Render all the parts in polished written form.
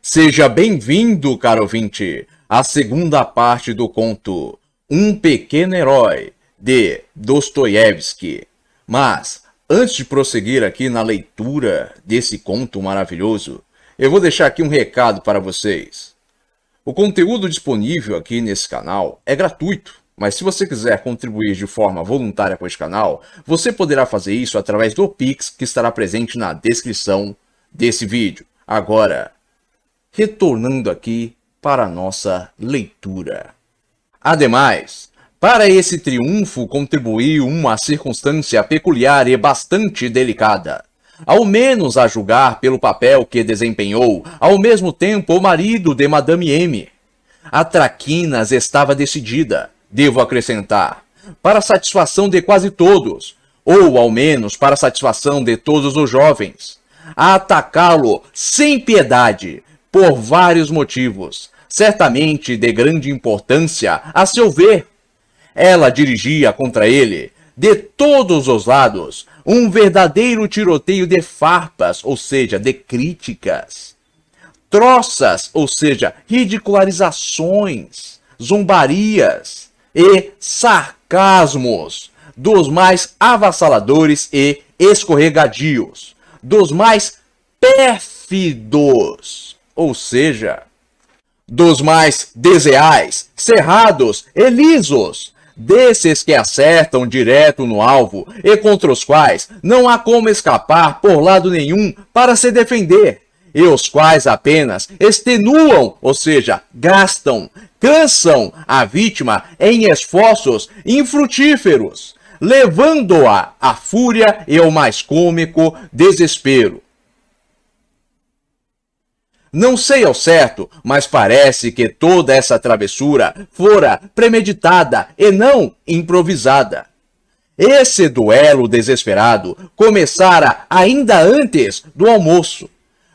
Seja bem-vindo, caro ouvinte, à segunda parte do conto Um Pequeno Herói, de Dostoiévski. Mas, antes de prosseguir aqui na leitura desse conto maravilhoso, eu vou deixar aqui um recado para vocês. O conteúdo disponível aqui nesse canal é gratuito, mas se você quiser contribuir de forma voluntária com este canal, você poderá fazer isso através do Pix que estará presente na descrição desse vídeo. Agora, retornando aqui para a nossa leitura. Ademais, para esse triunfo contribuiu uma circunstância peculiar e bastante delicada. Ao menos a julgar pelo papel que desempenhou, ao mesmo tempo, o marido de Madame M. A traquinas estava decidida, devo acrescentar, para a satisfação de quase todos, ou ao menos para a satisfação de todos os jovens, a atacá-lo sem piedade, por vários motivos, certamente de grande importância, a seu ver. Ela dirigia contra ele, de todos os lados, um verdadeiro tiroteio de farpas, ou seja, de críticas, troças, ou seja, ridicularizações, zombarias e sarcasmos, dos mais avassaladores e escorregadios, dos mais pérfidos, ou seja, dos mais desleais, cerrados e lisos, desses que acertam direto no alvo e contra os quais não há como escapar por lado nenhum para se defender, e os quais apenas extenuam, ou seja, gastam, cansam a vítima em esforços infrutíferos, levando-a à fúria e ao mais cômico desespero. Não sei ao certo, mas parece que toda essa travessura fora premeditada e não improvisada. Esse duelo desesperado começara ainda antes do almoço.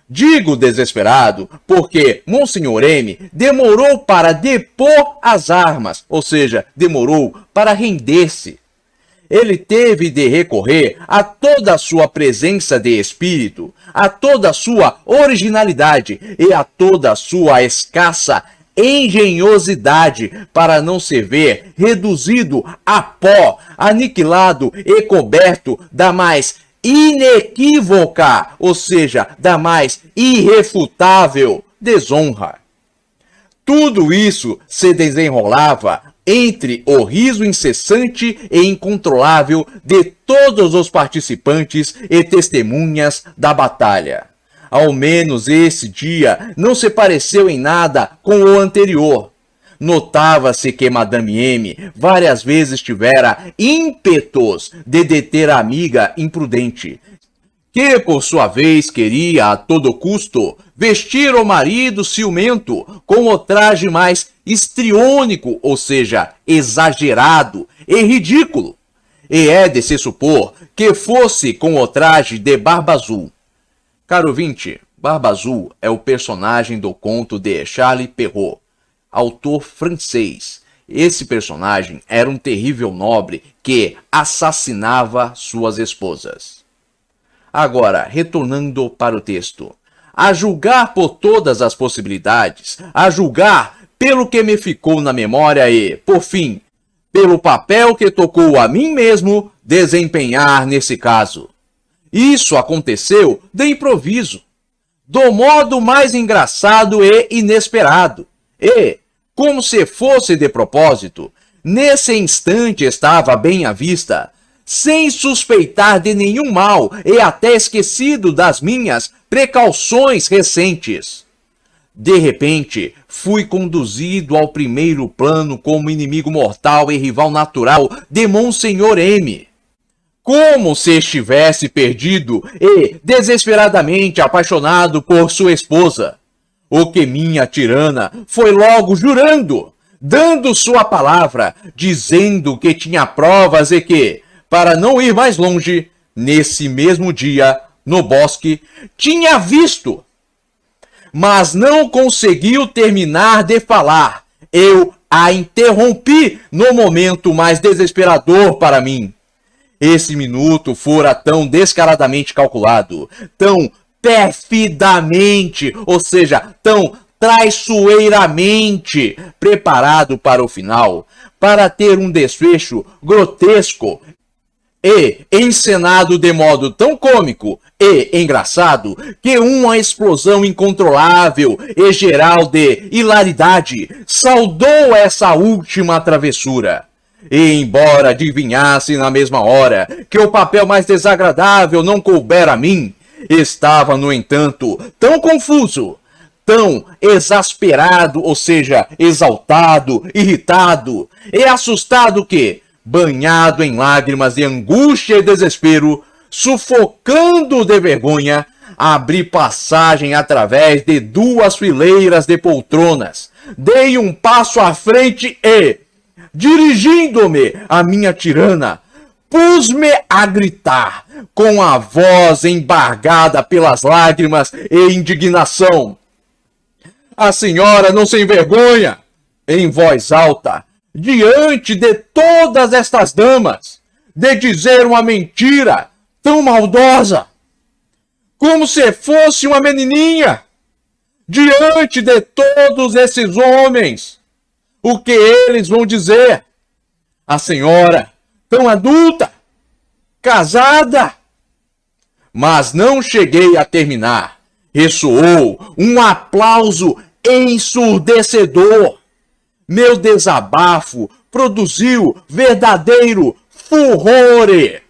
Digo desesperado porque Monsenhor M demorou para depor as armas, ou seja, demorou para render-se. Ele teve de recorrer a toda a sua presença de espírito, a toda a sua originalidade e a toda a sua escassa engenhosidade para não se ver reduzido a pó, aniquilado e coberto da mais inequívoca, ou seja, da mais irrefutável desonra. Tudo isso se desenrolava entre o riso incessante e incontrolável de todos os participantes e testemunhas da batalha. Ao menos esse dia não se pareceu em nada com o anterior. Notava-se que Madame M várias vezes tivera ímpetos de deter a amiga imprudente, que por sua vez queria a todo custo vestir o marido ciumento com o traje mais histriônico, ou seja, exagerado e ridículo. E é de se supor que fosse com o traje de Barba Azul. Caro ouvinte, Barba Azul é o personagem do conto de Charles Perrault, autor francês. Esse personagem era um terrível nobre que assassinava suas esposas. Agora, retornando para o texto. A julgar por todas as possibilidades, a julgar pelo que me ficou na memória e, por fim, pelo papel que tocou a mim mesmo desempenhar nesse caso. Isso aconteceu de improviso, do modo mais engraçado e inesperado, e, como se fosse de propósito, nesse instante estava bem à vista, sem suspeitar de nenhum mal e até esquecido das minhas precauções recentes. De repente, fui conduzido ao primeiro plano como inimigo mortal e rival natural de Monsenhor M. Como se estivesse perdido e desesperadamente apaixonado por sua esposa. O que minha tirana foi logo jurando, dando sua palavra, dizendo que tinha provas e que, para não ir mais longe, nesse mesmo dia, no bosque, tinha visto. Mas não conseguiu terminar de falar. Eu a interrompi no momento mais desesperador para mim. Esse minuto fora tão descaradamente calculado, tão perfidamente, ou seja, tão traiçoeiramente preparado para o final, para ter um desfecho grotesco e encenado de modo tão cômico e engraçado que uma explosão incontrolável e geral de hilaridade saudou essa última travessura. E embora adivinhasse na mesma hora que o papel mais desagradável não coubera a mim, estava, no entanto, tão confuso, tão exasperado, ou seja, exaltado, irritado e assustado que, banhado em lágrimas de angústia e desespero, sufocando de vergonha, abri passagem através de 2 fileiras de poltronas, dei um passo à frente e, dirigindo-me à minha tirana, pus-me a gritar, com a voz embargada pelas lágrimas e indignação: "A senhora não se envergonha?" Em voz alta, diante de todas estas damas, de dizer uma mentira tão maldosa, como se fosse uma menininha, diante de todos esses homens. O que eles vão dizer? A senhora, tão adulta, casada. Mas não cheguei a terminar. Ressoou um aplauso ensurdecedor. Meu desabafo produziu verdadeiro furore.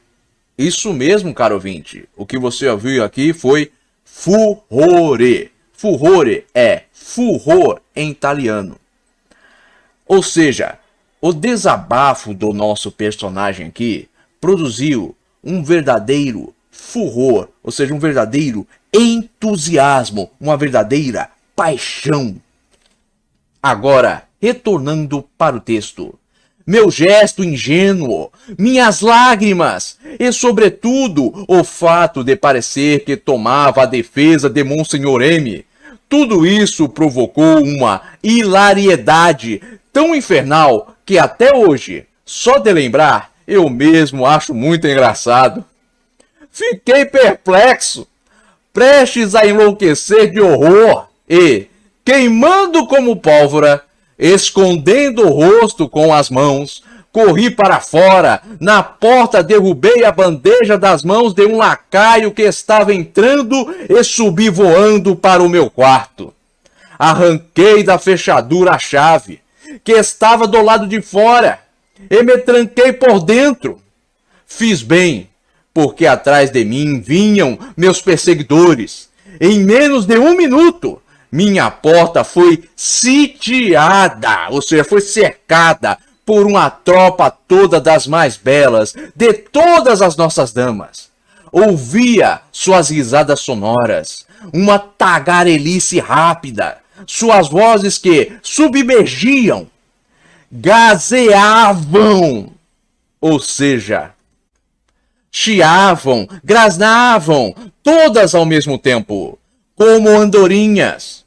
Isso mesmo, caro ouvinte. O que você ouviu aqui foi furore. Furore é furor em italiano. Ou seja, o desabafo do nosso personagem aqui produziu um verdadeiro furor, ou seja, um verdadeiro entusiasmo, uma verdadeira paixão. Agora, retornando para o texto. Meu gesto ingênuo, minhas lágrimas e, sobretudo, o fato de parecer que tomava a defesa de Monsenhor M. Tudo isso provocou uma hilariedade tão infernal que até hoje, só de lembrar, eu mesmo acho muito engraçado. Fiquei perplexo, prestes a enlouquecer de horror e, queimando como pólvora, escondendo o rosto com as mãos, corri para fora. Na porta derrubei a bandeja das mãos de um lacaio que estava entrando e subi voando para o meu quarto. Arranquei da fechadura a chave, que estava do lado de fora, e me tranquei por dentro. Fiz bem, porque atrás de mim vinham meus perseguidores. Em menos de 1 minuto, minha porta foi sitiada, ou seja, foi cercada por uma tropa toda das mais belas, de todas as nossas damas. Ouvia suas risadas sonoras, uma tagarelice rápida, suas vozes que submergiam, gazeavam, ou seja, chiavam, grasnavam, todas ao mesmo tempo, como andorinhas.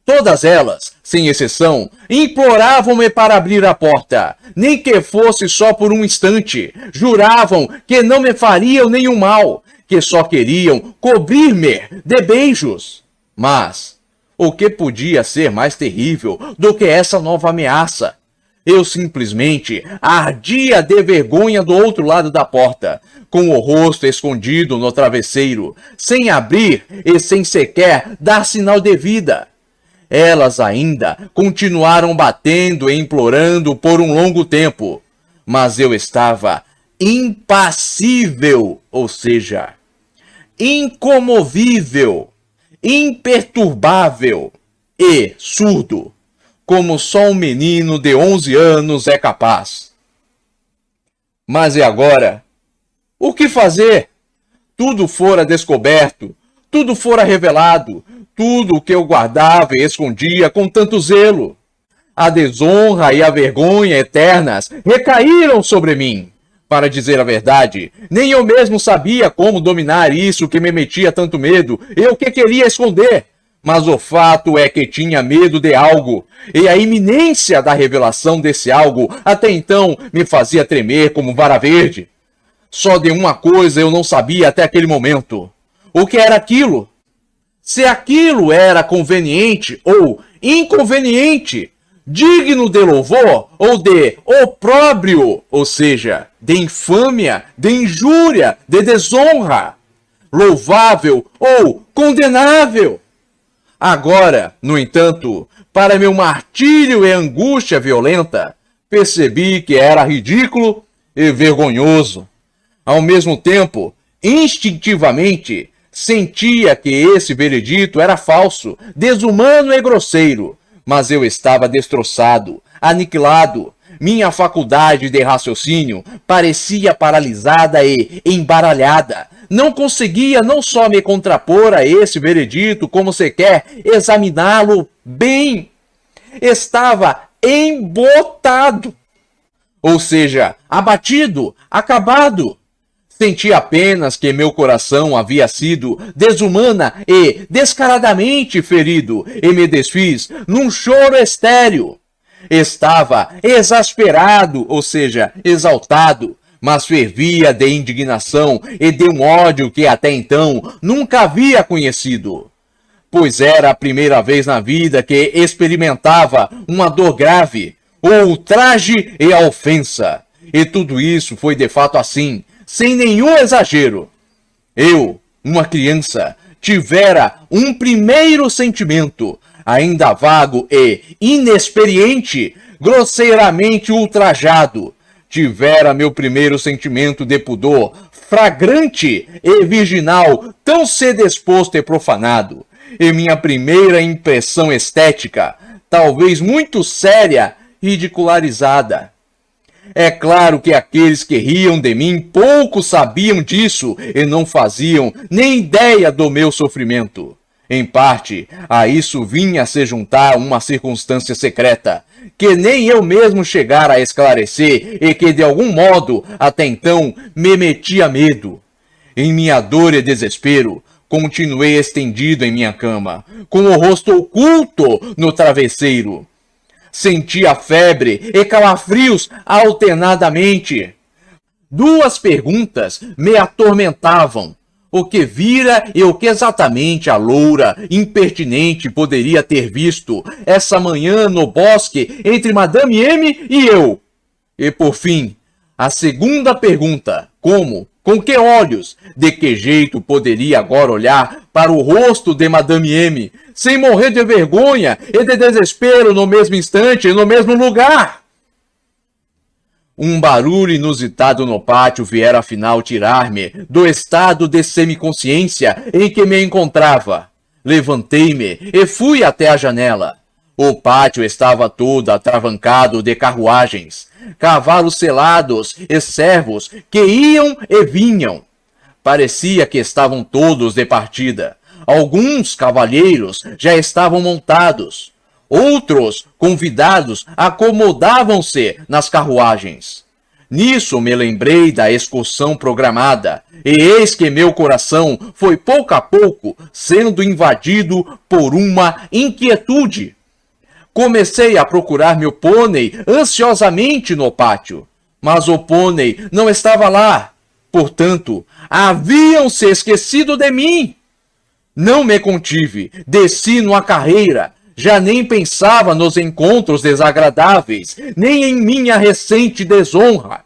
Todas elas, sem exceção, imploravam-me para abrir a porta, nem que fosse só por um instante. Juravam que não me fariam nenhum mal, que só queriam cobrir-me de beijos. Mas o que podia ser mais terrível do que essa nova ameaça? Eu simplesmente ardia de vergonha do outro lado da porta, com o rosto escondido no travesseiro, sem abrir e sem sequer dar sinal de vida. Elas ainda continuaram batendo e implorando por um longo tempo, mas eu estava impassível, ou seja, incomovível, imperturbável e surdo, como só um menino de 11 anos é capaz. Mas e agora? O que fazer? Tudo fora descoberto, tudo fora revelado, tudo o que eu guardava e escondia com tanto zelo. A desonra e a vergonha eternas recaíram sobre mim. Para dizer a verdade, nem eu mesmo sabia como dominar isso que me metia tanto medo e o que queria esconder. Mas o fato é que tinha medo de algo, e a iminência da revelação desse algo até então me fazia tremer como vara verde. Só de uma coisa eu não sabia até aquele momento. O que era aquilo? se aquilo era conveniente ou inconveniente, digno de louvor ou de opróbrio, ou seja, de infâmia, de injúria, de desonra, louvável ou condenável. Agora, no entanto, para meu martírio e angústia violenta, percebi que era ridículo e vergonhoso. Ao mesmo tempo, instintivamente, sentia que esse veredito era falso, desumano e grosseiro, mas eu estava destroçado, aniquilado. Minha faculdade de raciocínio parecia paralisada e embaralhada. Não conseguia não só me contrapor a esse veredito, como sequer examiná-lo bem. Estava embotado, ou seja, abatido, acabado. Senti apenas que meu coração havia sido desumana e descaradamente ferido e me desfiz num choro estéril. Estava exasperado, ou seja, exaltado, mas fervia de indignação e de um ódio que até então nunca havia conhecido. Pois era a primeira vez na vida que experimentava uma dor grave, o ultraje e a ofensa. E tudo isso foi de fato assim, sem nenhum exagero. Eu, uma criança, tivera um primeiro sentimento, ainda vago e inexperiente, grosseiramente ultrajado. Tivera meu primeiro sentimento de pudor, flagrante e virginal, tão cedo exposto e profanado. E minha primeira impressão estética, talvez muito séria, ridicularizada. É claro que aqueles que riam de mim pouco sabiam disso e não faziam nem ideia do meu sofrimento. Em parte, a isso vinha a se juntar uma circunstância secreta, que nem eu mesmo chegara a esclarecer e que de algum modo, até então, me metia medo. Em minha dor e desespero, continuei estendido em minha cama, com o rosto oculto no travesseiro. Sentia febre e calafrios alternadamente. Duas perguntas me atormentavam. O que vira e o que exatamente a loura impertinente poderia ter visto essa manhã no bosque entre Madame M e eu? E por fim, a segunda pergunta, como, com que olhos, de que jeito poderia agora olhar para o rosto de Madame M, sem morrer de vergonha e de desespero no mesmo instante e no mesmo lugar? Um barulho inusitado no pátio viera afinal tirar-me do estado de semiconsciência em que me encontrava. Levantei-me e fui até a janela. O pátio estava todo atravancado de carruagens, cavalos selados e servos que iam e vinham. Parecia que estavam todos de partida. Alguns cavalheiros já estavam montados. Outros convidados acomodavam-se nas carruagens. Nisso me lembrei da excursão programada, e eis que meu coração foi pouco a pouco sendo invadido por uma inquietude. Comecei a procurar meu pônei ansiosamente no pátio, mas o pônei não estava lá. Portanto, haviam se esquecido de mim. Não me contive, desci numa carreira. Já nem pensava nos encontros desagradáveis, nem em minha recente desonra.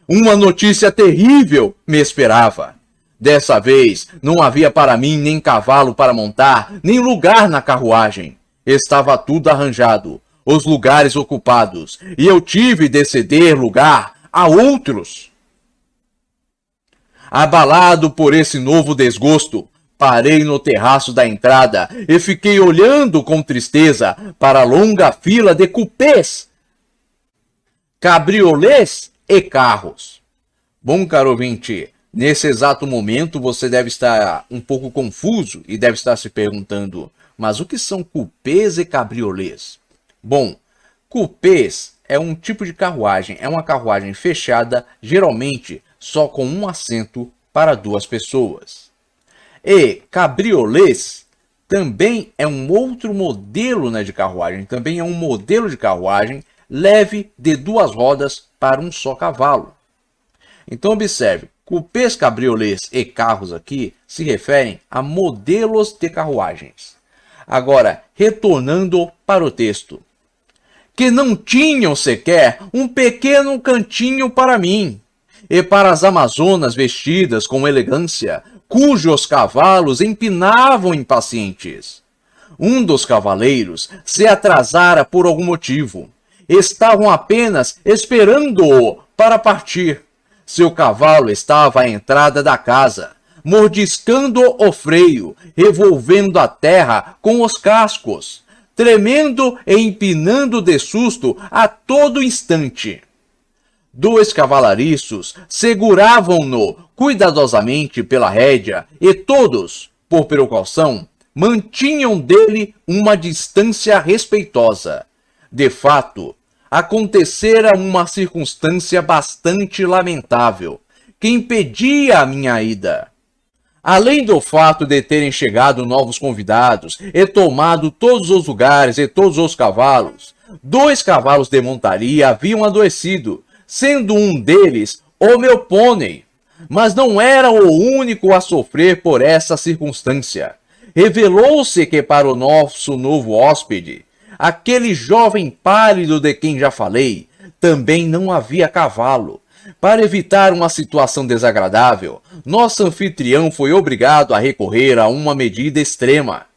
Uma notícia terrível me esperava. Dessa vez, não havia para mim nem cavalo para montar, nem lugar na carruagem. Estava tudo arranjado, os lugares ocupados, e eu tive de ceder lugar a outros. Abalado por esse novo desgosto, parei no terraço da entrada e fiquei olhando com tristeza para a longa fila de cupês, cabriolês e carros. Bom, caro ouvinte, nesse exato momento você deve estar um pouco confuso e deve estar se perguntando, mas o que são cupês e cabriolês? Bom, cupês é um tipo de carruagem, é uma carruagem fechada, geralmente só com um assento para duas pessoas. E cabriolês também é um outro modelo, de carruagem, também é um modelo de carruagem leve de duas rodas para um só cavalo. Então observe, Cupês, cabriolês e carros aqui se referem a modelos de carruagens. Agora, retornando para o texto. Que não tinham sequer um pequeno cantinho para mim, e para as amazonas vestidas com elegância, cujos cavalos empinavam impacientes. Um dos cavaleiros se atrasara por algum motivo. Estavam apenas esperando-o para partir. Seu cavalo estava à entrada da casa, mordiscando o freio, revolvendo a terra com os cascos, tremendo e empinando de susto a todo instante. 2 cavalariços seguravam-no cuidadosamente pela rédea e todos, por precaução, mantinham dele uma distância respeitosa. De fato, acontecera uma circunstância bastante lamentável, que impedia a minha ida. Além do fato de terem chegado novos convidados e tomado todos os lugares e todos os cavalos, 2 cavalos de montaria haviam adoecido, sendo um deles o meu pônei. Mas não era o único a sofrer por essa circunstância. Revelou-se que para o nosso novo hóspede, aquele jovem pálido de quem já falei, também não havia cavalo. Para evitar uma situação desagradável, nosso anfitrião foi obrigado a recorrer a uma medida extrema.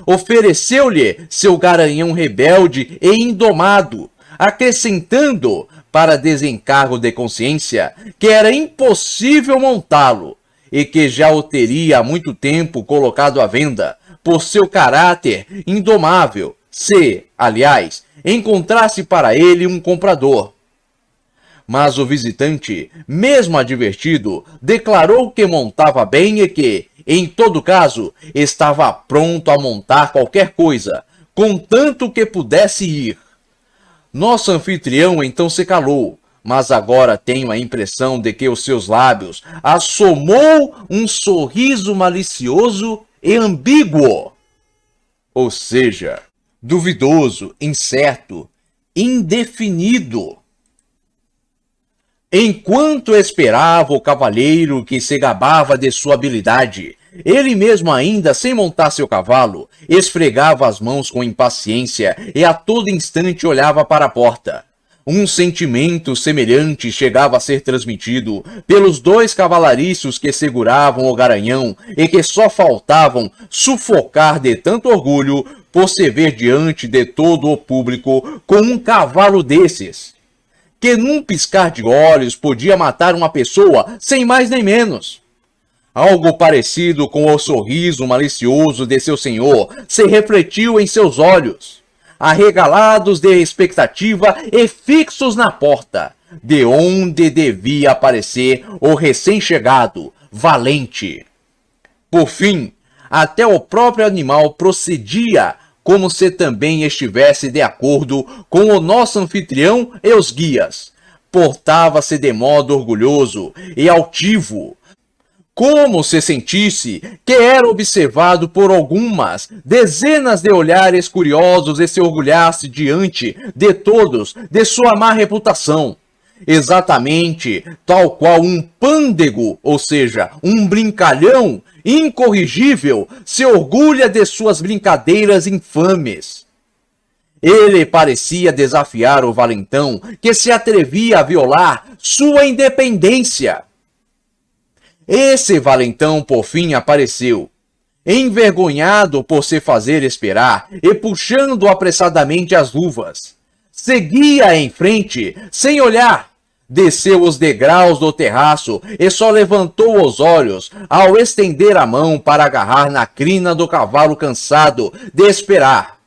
Ofereceu-lhe seu garanhão rebelde e indomado, acrescentando, para desencargo de consciência, que era impossível montá-lo, e que já o teria há muito tempo colocado à venda, por seu caráter indomável, se, aliás, encontrasse para ele um comprador. Mas o visitante, mesmo advertido, declarou que montava bem e que, em todo caso, estava pronto a montar qualquer coisa, contanto que pudesse ir. Nosso anfitrião então se calou, mas agora tenho a impressão de que os seus lábios assomou um sorriso malicioso e ambíguo, ou seja, duvidoso, incerto, indefinido. Enquanto esperava o cavalheiro que se gabava de sua habilidade, ele mesmo ainda sem montar seu cavalo, esfregava as mãos com impaciência e a todo instante olhava para a porta. Um sentimento semelhante chegava a ser transmitido pelos 2 cavalariços que seguravam o garanhão e que só faltavam sufocar de tanto orgulho por se ver diante de todo o público com um cavalo desses, que num piscar de olhos podia matar uma pessoa sem mais nem menos. Algo parecido com o sorriso malicioso de seu senhor se refletiu em seus olhos, arregalados de expectativa e fixos na porta, de onde devia aparecer o recém-chegado, valente. Por fim, até o próprio animal procedia como se também estivesse de acordo com o nosso anfitrião e os guias. Portava-se de modo orgulhoso e altivo, como se sentisse que era observado por algumas dezenas de olhares curiosos e se orgulhasse diante de todos de sua má reputação. Exatamente tal qual um pândego, ou seja, um brincalhão incorrigível, se orgulha de suas brincadeiras infames. Ele parecia desafiar o valentão que se atrevia a violar sua independência. Esse valentão, por fim, apareceu, envergonhado por se fazer esperar e puxando apressadamente as luvas. Seguia em frente, sem olhar. Desceu os degraus do terraço e só levantou os olhos ao estender a mão para agarrar na crina do cavalo cansado de esperar.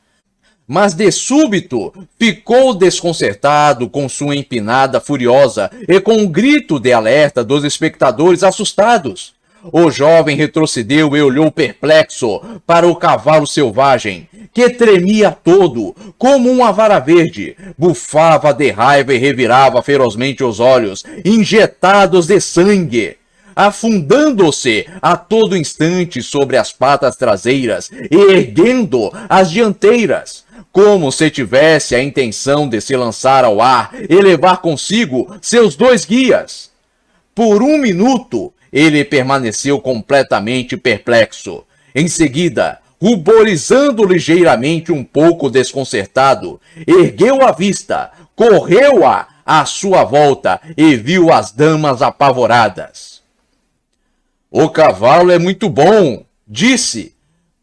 Mas de súbito ficou desconcertado com sua empinada furiosa e com um grito de alerta dos espectadores assustados. O jovem retrocedeu e olhou perplexo para o cavalo selvagem, que tremia todo, como uma vara verde, bufava de raiva e revirava ferozmente os olhos, injetados de sangue, afundando-se a todo instante sobre as patas traseiras e erguendo as dianteiras, como se tivesse a intenção de se lançar ao ar e levar consigo seus 2 guias. Por um minuto, ele permaneceu completamente perplexo. Em seguida, ruborizando ligeiramente um pouco desconcertado, ergueu a vista, correu à sua volta e viu as damas apavoradas. O cavalo é muito bom, disse,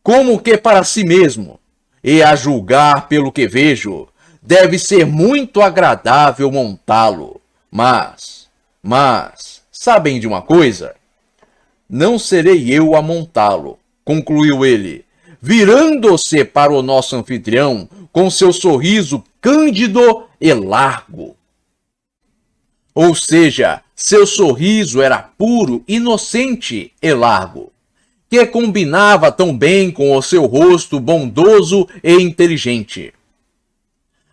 como que para si mesmo, e a julgar pelo que vejo, deve ser muito agradável montá-lo. Mas, sabem de uma coisa? Não serei eu a montá-lo, concluiu ele, virando-se para o nosso anfitrião com seu sorriso cândido e largo. Ou seja, seu sorriso era puro, inocente e largo, que combinava tão bem com o seu rosto bondoso e inteligente.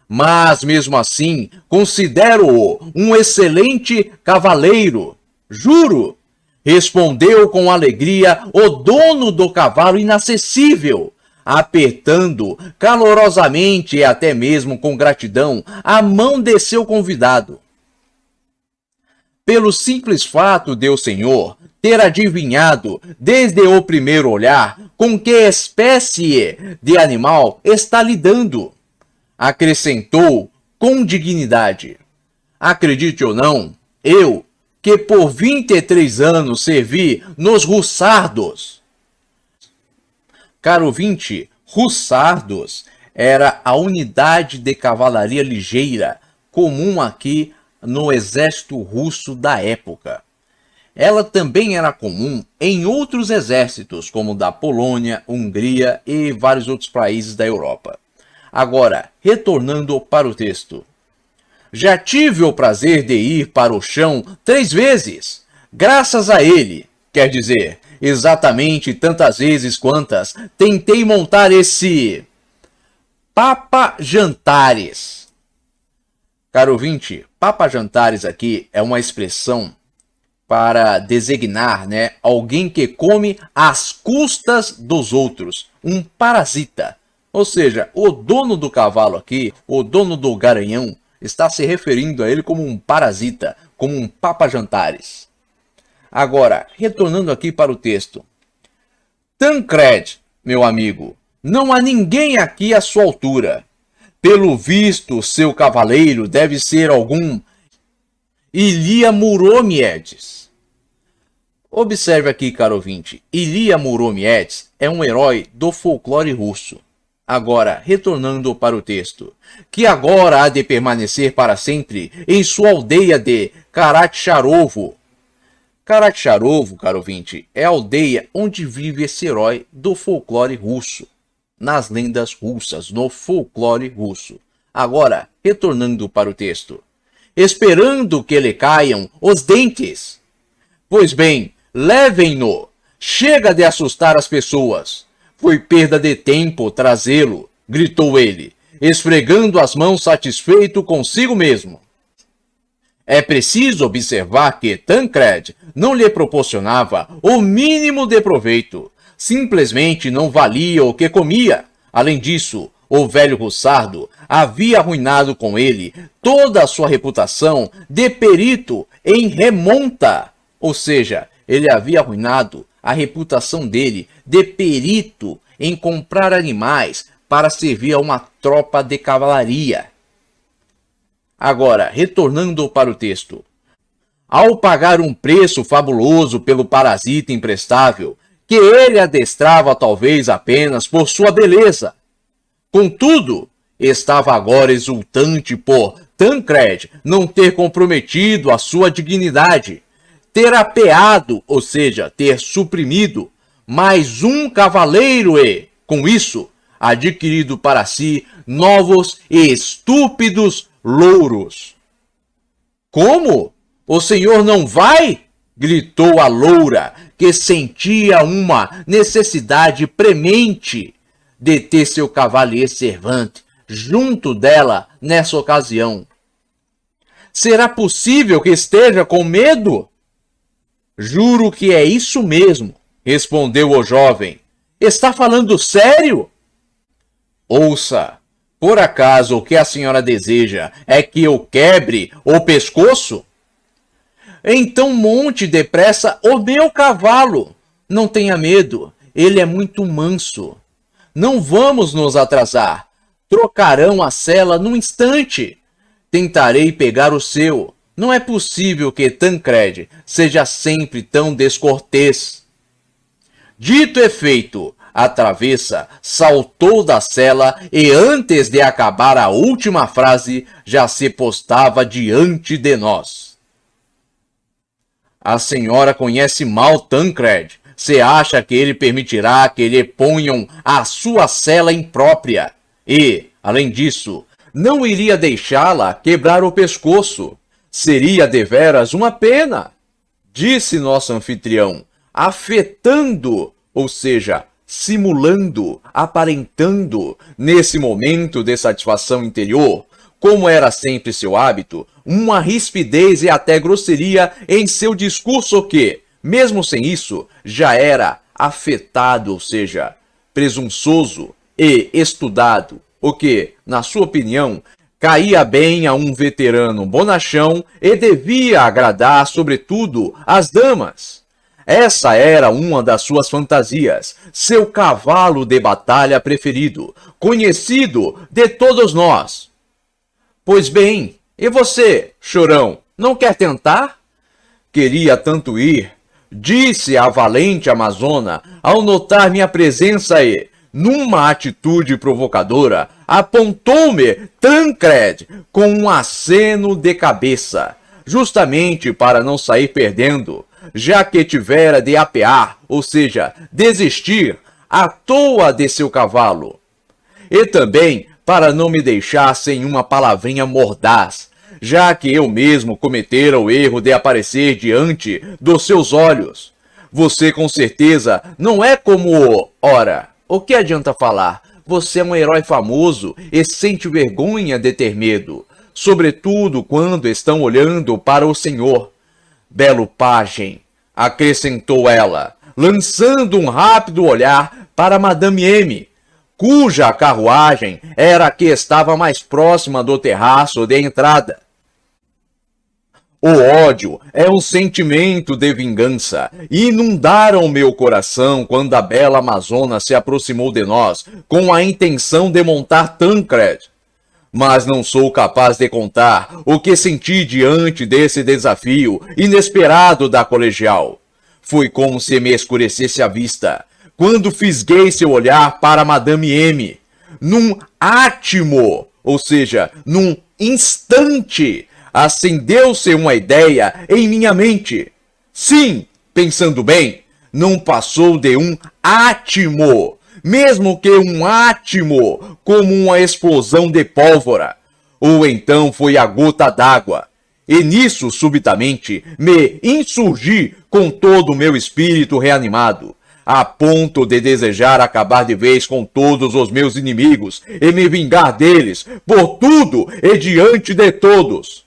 Mas, mesmo assim, considero-o um excelente cavaleiro, juro, respondeu com alegria o dono do cavalo inacessível, apertando calorosamente e até mesmo com gratidão a mão de seu convidado. Pelo simples fato de o senhor ter adivinhado desde o primeiro olhar com que espécie de animal está lidando, acrescentou com dignidade. Acredite ou não, eu, que por 23 anos servi nos Hussardos. Caro ouvinte, Hussardos era a unidade de cavalaria ligeira comum aqui no exército russo da época. Ela também era comum em outros exércitos, como o da Polônia, Hungria e vários outros países da Europa. Agora, retornando para o texto. Já tive o prazer de ir para o chão 3 vezes, graças a ele, quer dizer, exatamente tantas vezes quantas tentei montar esse Papajantares. Caro ouvinte, Papajantares aqui é uma expressão para designar, alguém que come às custas dos outros, um parasita. Ou seja, o dono do cavalo aqui, o dono do garanhão, está se referindo a ele como um parasita, como um Papajantares. Agora, retornando aqui para o texto. Tancred, meu amigo, não há ninguém aqui à sua altura. Pelo visto, seu cavaleiro deve ser algum Ilia Muromiedes. Observe aqui, caro ouvinte, Ilia Muromiedes é um herói do folclore russo. Agora, retornando para o texto, que agora há de permanecer para sempre em sua aldeia de Karatcharovo. Karatcharovo, caro ouvinte, é a aldeia onde vive esse herói do folclore russo, nas lendas russas, no folclore russo. Agora, retornando para o texto, esperando que lhe caiam os dentes. Pois bem, levem-no, chega de assustar as pessoas. Foi perda de tempo trazê-lo, gritou ele, esfregando as mãos satisfeito consigo mesmo. É preciso observar que Tancred não lhe proporcionava o mínimo de proveito, simplesmente não valia o que comia. Além disso, o velho Hussardo havia arruinado com ele toda a sua reputação de perito em remonta, ou seja, ele havia arruinado a reputação dele de perito em comprar animais para servir a uma tropa de cavalaria. Agora, retornando para o texto. Ao pagar um preço fabuloso pelo parasita imprestável, que ele adestrava talvez apenas por sua beleza. Contudo, estava agora exultante por Tancred não ter comprometido a sua dignidade, ter apeado, ou seja, ter suprimido, mais um cavaleiro e, com isso, adquirido para si novos e estúpidos louros. Como? O senhor não vai? Gritou a loura, que sentia uma necessidade premente de ter seu cavalier servante junto dela nessa ocasião. Será possível que esteja com medo? Juro que é isso mesmo, respondeu o jovem. Está falando sério? Ouça, por acaso o que a senhora deseja é que eu quebre o pescoço? Então monte depressa o meu cavalo. Não tenha medo, ele é muito manso. Não vamos nos atrasar. Trocarão a sela num instante. Tentarei pegar o seu. Não é possível que Tancredi seja sempre tão descortês. Dito e feito, a travessa saltou da sela e antes de acabar a última frase, já se postava diante de nós. A senhora conhece mal Tancredi. Se acha que ele permitirá que lhe ponham a sua sela imprópria e, além disso, não iria deixá-la quebrar o pescoço. Seria deveras uma pena, disse nosso anfitrião, afetando, ou seja, simulando, aparentando, nesse momento de satisfação interior, como era sempre seu hábito, uma rispidez e até grosseria em seu discurso que, mesmo sem isso, já era afetado, ou seja, presunçoso e estudado, o que, na sua opinião, caía bem a um veterano bonachão e devia agradar, sobretudo, as damas. Essa era uma das suas fantasias, seu cavalo de batalha preferido, conhecido de todos nós. Pois bem, e você, chorão, não quer tentar? Queria tanto ir, disse a valente amazona ao notar minha presença e, numa atitude provocadora, apontou-me Tancredi com um aceno de cabeça, justamente para não sair perdendo, já que tivera de apear, ou seja, desistir, à toa de seu cavalo. E também para não me deixar sem uma palavrinha mordaz, já que eu mesmo cometera o erro de aparecer diante dos seus olhos. Você com certeza não é como o... Ora, o que adianta falar? Você é um herói famoso e sente vergonha de ter medo, sobretudo quando estão olhando para o senhor. Belo pajem, acrescentou ela, lançando um rápido olhar para Madame M, cuja carruagem era a que estava mais próxima do terraço de entrada. O ódio é um sentimento de vingança. Inundaram meu coração quando a bela amazona se aproximou de nós com a intenção de montar Tancredi. Mas não sou capaz de contar o que senti diante desse desafio inesperado da colegial. Foi como se me escurecesse a vista, quando fisguei seu olhar para Madame M. Num átimo, ou seja, num instante, acendeu-se uma ideia em minha mente. Sim, pensando bem, não passou de um átimo, mesmo que um átimo, como uma explosão de pólvora. Ou então foi a gota d'água. E nisso, subitamente, me insurgi com todo o meu espírito reanimado, a ponto de desejar acabar de vez com todos os meus inimigos e me vingar deles, por tudo e diante de todos.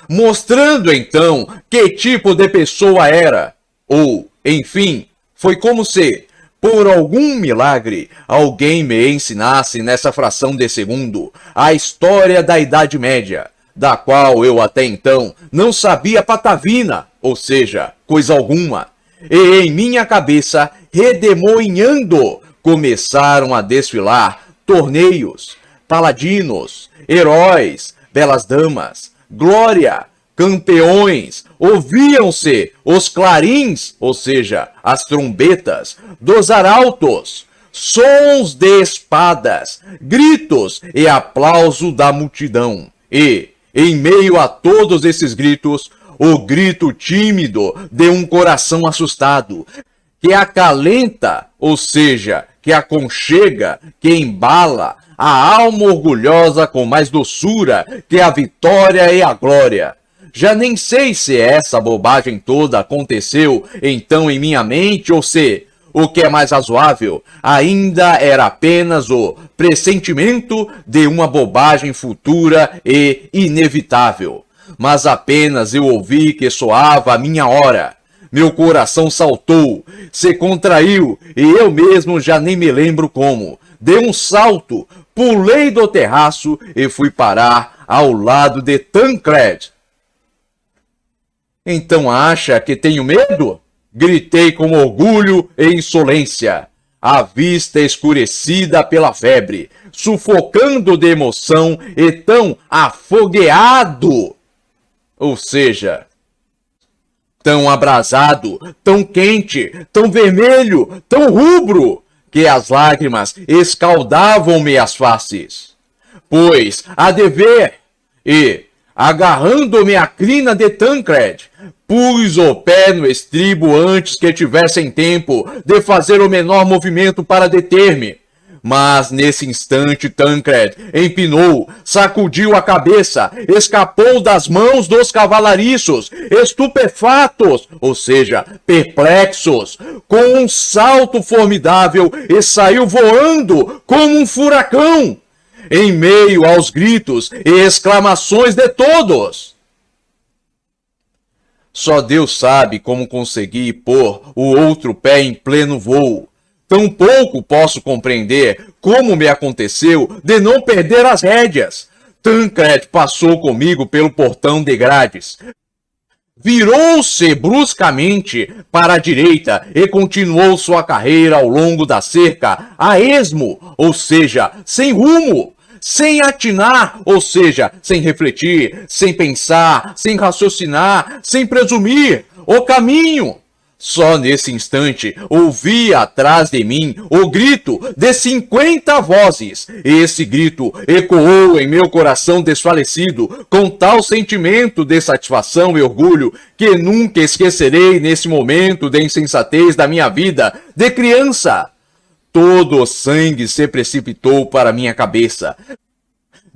Mostrando então que tipo de pessoa era, ou, enfim, foi como se, por algum milagre, alguém me ensinasse nessa fração de segundo a história da Idade Média, da qual eu até então não sabia patavina, ou seja, coisa alguma. E em minha cabeça, redemoinhando, começaram a desfilar torneios, paladinos, heróis, belas damas, glória, campeões, ouviam-se os clarins, ou seja, as trombetas, dos arautos, sons de espadas, gritos e aplauso da multidão. E, em meio a todos esses gritos, o grito tímido de um coração assustado, que acalenta, ou seja, que aconchega, que embala a alma orgulhosa com mais doçura que a vitória e a glória. Já nem sei se essa bobagem toda aconteceu então em minha mente ou se, o que é mais razoável, ainda era apenas o pressentimento de uma bobagem futura e inevitável. Mas apenas eu ouvi que soava a minha hora. Meu coração saltou, se contraiu e eu mesmo já nem me lembro como. Dei um salto, pulei do terraço e fui parar ao lado de Tancredi. Então acha que tenho medo? Gritei com orgulho e insolência, a vista escurecida pela febre, sufocando de emoção e tão afogueado, ou seja, tão abrasado, tão quente, tão vermelho, tão rubro, que as lágrimas escaldavam-me as faces. Pois, a dever, e, agarrando-me à crina de Tancred, pus o pé no estribo antes que tivessem tempo de fazer o menor movimento para deter-me. Mas nesse instante Tancred empinou, sacudiu a cabeça, escapou das mãos dos cavalariços, estupefatos, ou seja, perplexos, com um salto formidável e saiu voando como um furacão, em meio aos gritos e exclamações de todos. Só Deus sabe como consegui pôr o outro pé em pleno voo. Tampouco posso compreender como me aconteceu de não perder as rédeas. Tancred passou comigo pelo portão de grades. Virou-se bruscamente para a direita e continuou sua carreira ao longo da cerca a esmo, ou seja, sem rumo, sem atinar, ou seja, sem refletir, sem pensar, sem raciocinar, sem presumir o caminho. Só nesse instante ouvi atrás de mim o grito de 50 vozes. Esse grito ecoou em meu coração desfalecido com tal sentimento de satisfação e orgulho que nunca esquecerei nesse momento de insensatez da minha vida de criança. Todo o sangue se precipitou para minha cabeça.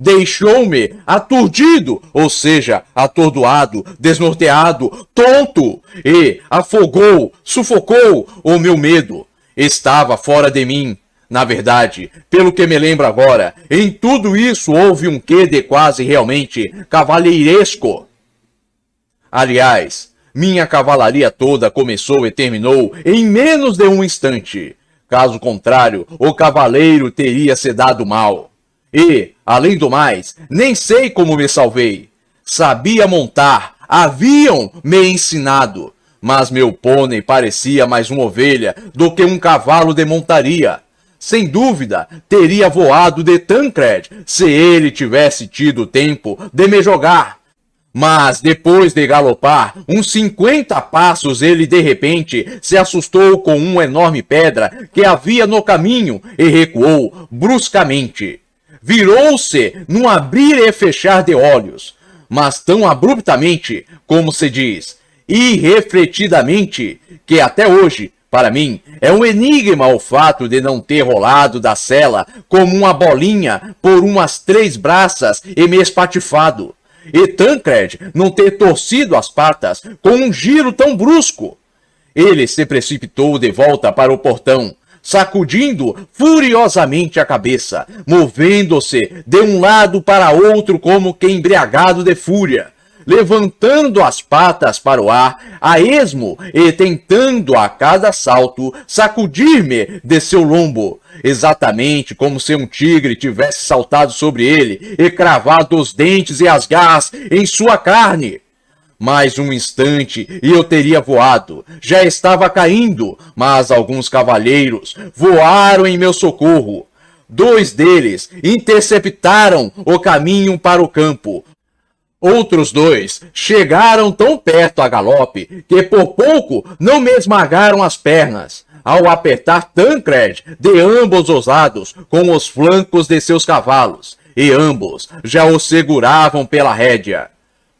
Deixou-me aturdido, ou seja, atordoado, desnorteado, tonto, e afogou, sufocou o meu medo. Estava fora de mim. Na verdade, pelo que me lembro agora, em tudo isso houve um quê de quase realmente cavalheiresco. Aliás, minha cavalaria toda começou e terminou em menos de um instante. Caso contrário, o cavaleiro teria se dado mal. E, além do mais, nem sei como me salvei. Sabia montar, haviam me ensinado, mas meu pônei parecia mais uma ovelha do que um cavalo de montaria. Sem dúvida, teria voado de Tancred se ele tivesse tido tempo de me jogar. Mas, depois de galopar uns 50 passos, ele de repente se assustou com uma enorme pedra que havia no caminho e recuou bruscamente. Virou-se num abrir e fechar de olhos, mas tão abruptamente, como se diz, irrefletidamente, que até hoje, para mim, é um enigma o fato de não ter rolado da sela como uma bolinha por umas 3 braças e me espatifado, e Tancred não ter torcido as patas com um giro tão brusco. Ele se precipitou de volta para o portão, sacudindo furiosamente a cabeça, movendo-se de um lado para outro como que embriagado de fúria, levantando as patas para o ar a esmo e tentando a cada salto sacudir-me de seu lombo, exatamente como se um tigre tivesse saltado sobre ele e cravado os dentes e as garras em sua carne. Mais um instante e eu teria voado. Já estava caindo, mas alguns cavalheiros voaram em meu socorro. 2 deles interceptaram o caminho para o campo. Outros 2 chegaram tão perto a galope que por pouco não me esmagaram as pernas, ao apertar Tancred de ambos os lados com os flancos de seus cavalos, e ambos já o seguravam pela rédea.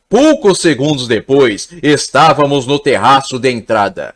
Poucos segundos depois, estávamos no terraço de entrada.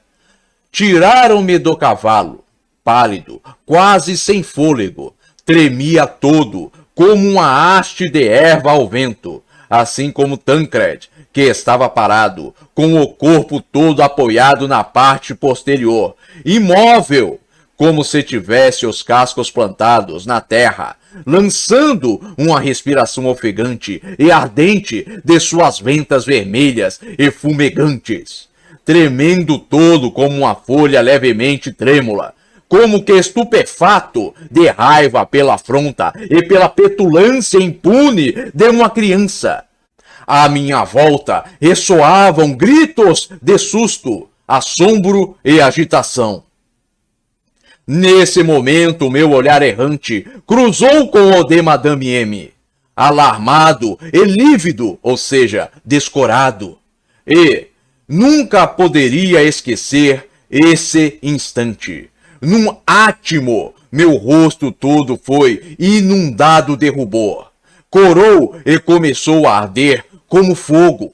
Tiraram-me do cavalo, pálido, quase sem fôlego. Tremia todo, como uma haste de erva ao vento, assim como Tancred, que estava parado, com o corpo todo apoiado na parte posterior, imóvel, como se tivesse os cascos plantados na terra, lançando uma respiração ofegante e ardente de suas ventas vermelhas e fumegantes, tremendo todo como uma folha levemente trêmula, como que estupefato de raiva pela afronta e pela petulância impune de uma criança. À minha volta ressoavam gritos de susto, assombro e agitação. Nesse momento, meu olhar errante cruzou com o de Madame M, alarmado e lívido, ou seja, descorado. E nunca poderia esquecer esse instante. Num átimo, meu rosto todo foi inundado de rubor. Corou e começou a arder como fogo.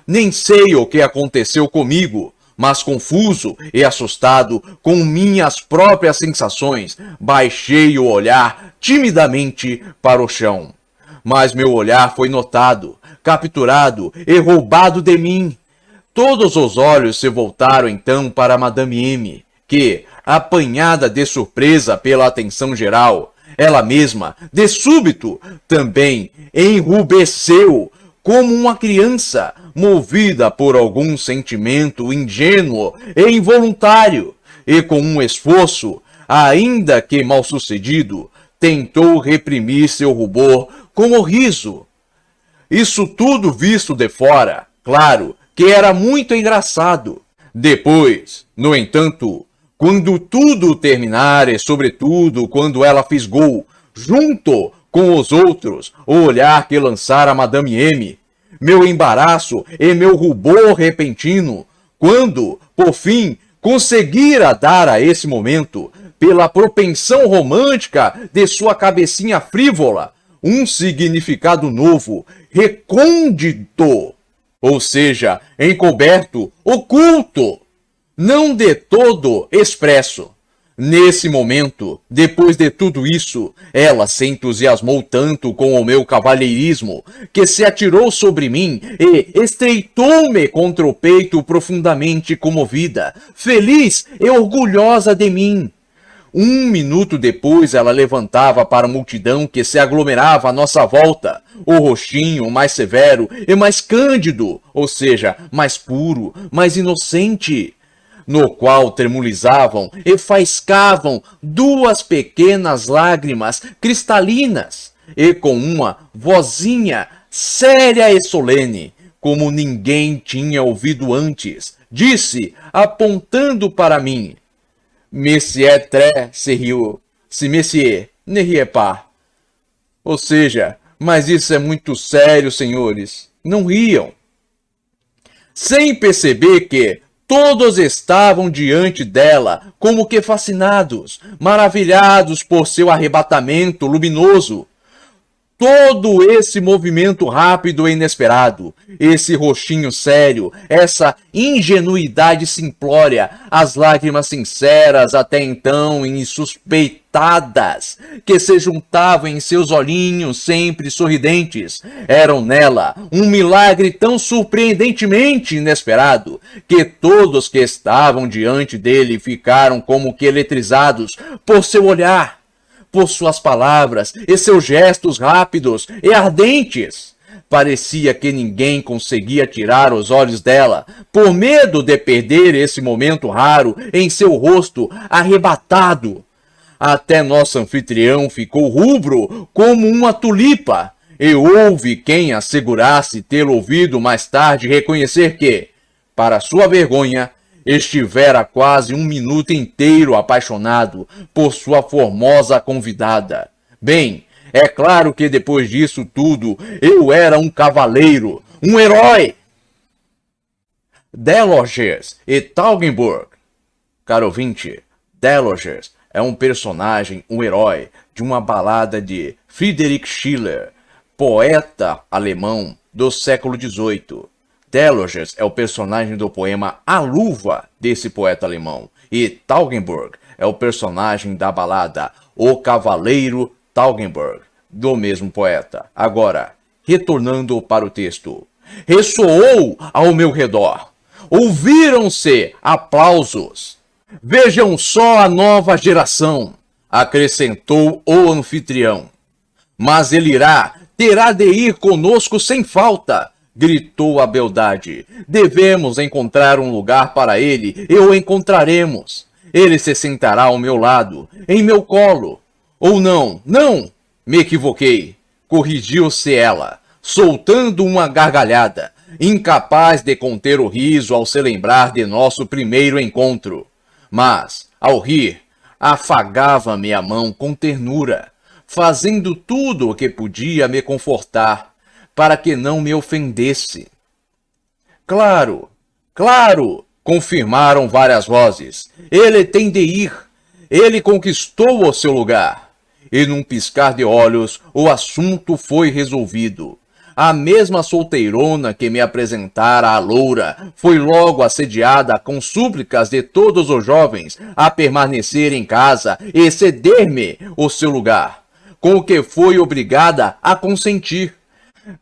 Nem sei o que aconteceu comigo, mas confuso e assustado com minhas próprias sensações, baixei o olhar timidamente para o chão. Mas meu olhar foi notado, capturado e roubado de mim. Todos os olhos se voltaram então para Madame M, que, apanhada de surpresa pela atenção geral, ela mesma, de súbito, também enrubesceu, como uma criança, movida por algum sentimento ingênuo e involuntário, e com um esforço, ainda que mal sucedido, tentou reprimir seu rubor com o riso. Isso tudo visto de fora, claro, que era muito engraçado. Depois, no entanto, quando tudo terminar e, sobretudo, quando ela fisgou, junto com os outros, o olhar que lançara Madame M, meu embaraço e meu rubor repentino, quando, por fim, conseguira dar a esse momento, pela propensão romântica de sua cabecinha frívola, um significado novo, recôndito, ou seja, encoberto, oculto, não de todo expresso. Nesse momento, depois de tudo isso, ela se entusiasmou tanto com o meu cavalheirismo, que se atirou sobre mim e estreitou-me contra o peito profundamente comovida, feliz e orgulhosa de mim. Um minuto depois, ela levantava para a multidão que se aglomerava à nossa volta, o rostinho mais severo e mais cândido, ou seja, mais puro, mais inocente, no qual tremulizavam e faiscavam duas pequenas lágrimas cristalinas, e com uma vozinha séria e solene, como ninguém tinha ouvido antes, disse, apontando para mim: Monsieur très sérieux, si monsieur ne riez pas. Ou seja, mas isso é muito sério, senhores. Não riam. Sem perceber que todos estavam diante dela, como que fascinados, maravilhados por seu arrebatamento luminoso. Todo esse movimento rápido e inesperado, esse rostinho sério, essa ingenuidade simplória, as lágrimas sinceras até então insuspeitadas, que se juntavam em seus olhinhos sempre sorridentes, eram nela um milagre tão surpreendentemente inesperado, que todos que estavam diante dele ficaram como que eletrizados por seu olhar, por suas palavras e seus gestos rápidos e ardentes. Parecia que ninguém conseguia tirar os olhos dela, por medo de perder esse momento raro em seu rosto arrebatado. Até nosso anfitrião ficou rubro como uma tulipa, e houve quem assegurasse tê-lo ouvido mais tarde reconhecer que, para sua vergonha, estivera quase um minuto inteiro apaixonado por sua formosa convidada. Bem, é claro que depois disso tudo, eu era um cavaleiro, um herói. Desloges e Taugenburg. Caro ouvinte, Desloges é um personagem, um herói de uma balada de Friedrich Schiller, poeta alemão do século XVIII. Desloges é o personagem do poema A Luva desse poeta alemão, e Taugenburg é o personagem da balada O Cavaleiro Taugenburg, do mesmo poeta. Agora, retornando para o texto. Ressoou ao meu redor. Ouviram-se aplausos. Vejam só a nova geração, acrescentou o anfitrião. Mas ele terá de ir conosco sem falta, gritou a beldade. Devemos encontrar um lugar para ele e o encontraremos. Ele se sentará ao meu lado, em meu colo. Ou não, me equivoquei. Corrigiu-se ela. soltando uma gargalhada, incapaz de conter o riso ao se lembrar de nosso primeiro encontro. Mas, ao rir, afagava-me a mão com ternura, fazendo tudo o que podia me confortar, para que não me ofendesse. Claro, claro, confirmaram várias vozes. Ele tem de ir. Ele conquistou o seu lugar. E num piscar de olhos, o assunto foi resolvido. A mesma solteirona que me apresentara a loura foi logo assediada com súplicas de todos os jovens a permanecer em casa e ceder-me o seu lugar, com o que foi obrigada a consentir.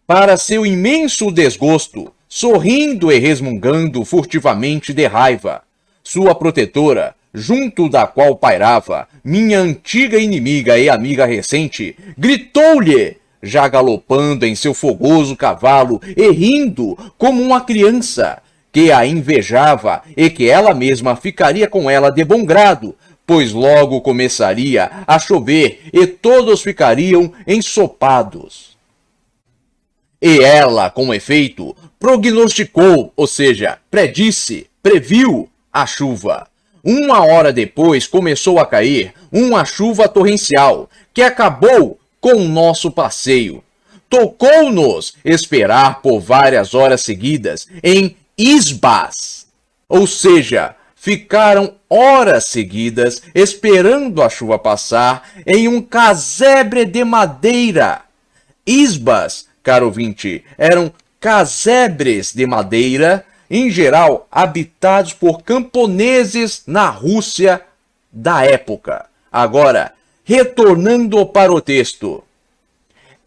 Para seu imenso desgosto, sorrindo e resmungando furtivamente de raiva, sua protetora, junto da qual pairava minha antiga inimiga e amiga recente, gritou-lhe, já galopando em seu fogoso cavalo e rindo como uma criança, que a invejava e que ela mesma ficaria com ela de bom grado, pois logo começaria a chover e todos ficariam ensopados. E ela, com efeito, prognosticou, ou seja, predisse, previu a chuva. 1 hora depois começou a cair uma chuva torrencial, que acabou com o nosso passeio. Tocou-nos esperar por várias horas seguidas em isbas, ou seja, ficaram horas seguidas esperando a chuva passar em um casebre de madeira. Isbas, caro ouvinte, eram casebres de madeira, em geral habitados por camponeses na Rússia da época. Agora, retornando para o texto.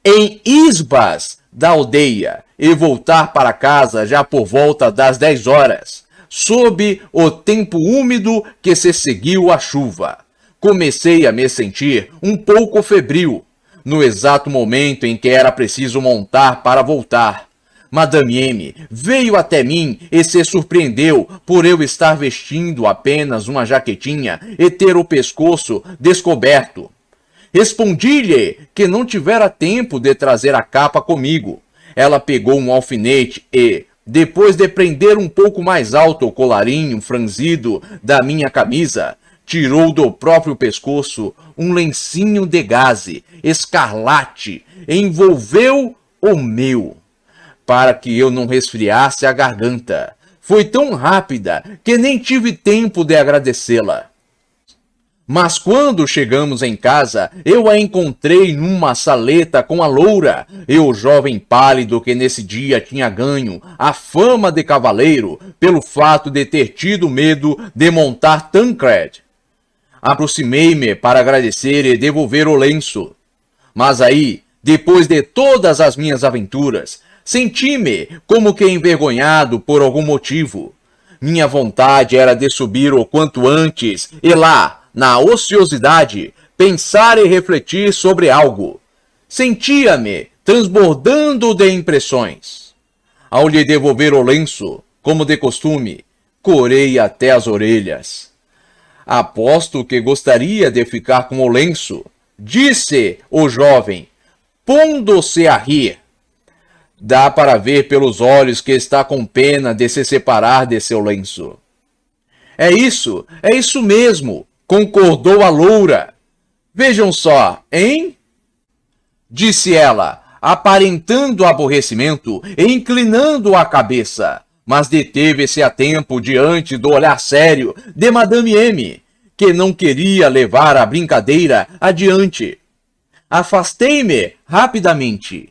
Em isbas da aldeia e voltar para casa já por volta das 10 horas, sob o tempo úmido que se seguiu à chuva. Comecei a me sentir um pouco febril, no exato momento em que era preciso montar para voltar. Madame M veio até mim e se surpreendeu por eu estar vestindo apenas uma jaquetinha e ter o pescoço descoberto. Respondi-lhe que não tivera tempo de trazer a capa comigo. Ela pegou um alfinete e, depois de prender um pouco mais alto o colarinho franzido da minha camisa, tirou do próprio pescoço um lencinho de gaze escarlate e envolveu o meu, para que eu não resfriasse a garganta. Foi tão rápida que nem tive tempo de agradecê-la. Mas quando chegamos em casa, eu a encontrei numa saleta com a loura e o jovem pálido que nesse dia tinha ganho a fama de cavaleiro pelo fato de ter tido medo de montar Tancred. Aproximei-me para agradecer e devolver o lenço. Mas aí, depois de todas as minhas aventuras, senti-me como que envergonhado por algum motivo. Minha vontade era de subir o quanto antes e lá, na ociosidade, pensar e refletir sobre algo. Sentia-me transbordando de impressões. Ao lhe devolver o lenço, como de costume, corei até as orelhas. Aposto que gostaria de ficar com o lenço, disse o jovem, pondo-se a rir. Dá para ver pelos olhos que está com pena de se separar de seu lenço. É isso mesmo, concordou a loura. Vejam só, hein? Disse ela, aparentando aborrecimento e inclinando a cabeça, mas deteve-se a tempo diante do olhar sério de Madame M, que não queria levar a brincadeira adiante. Afastei-me rapidamente.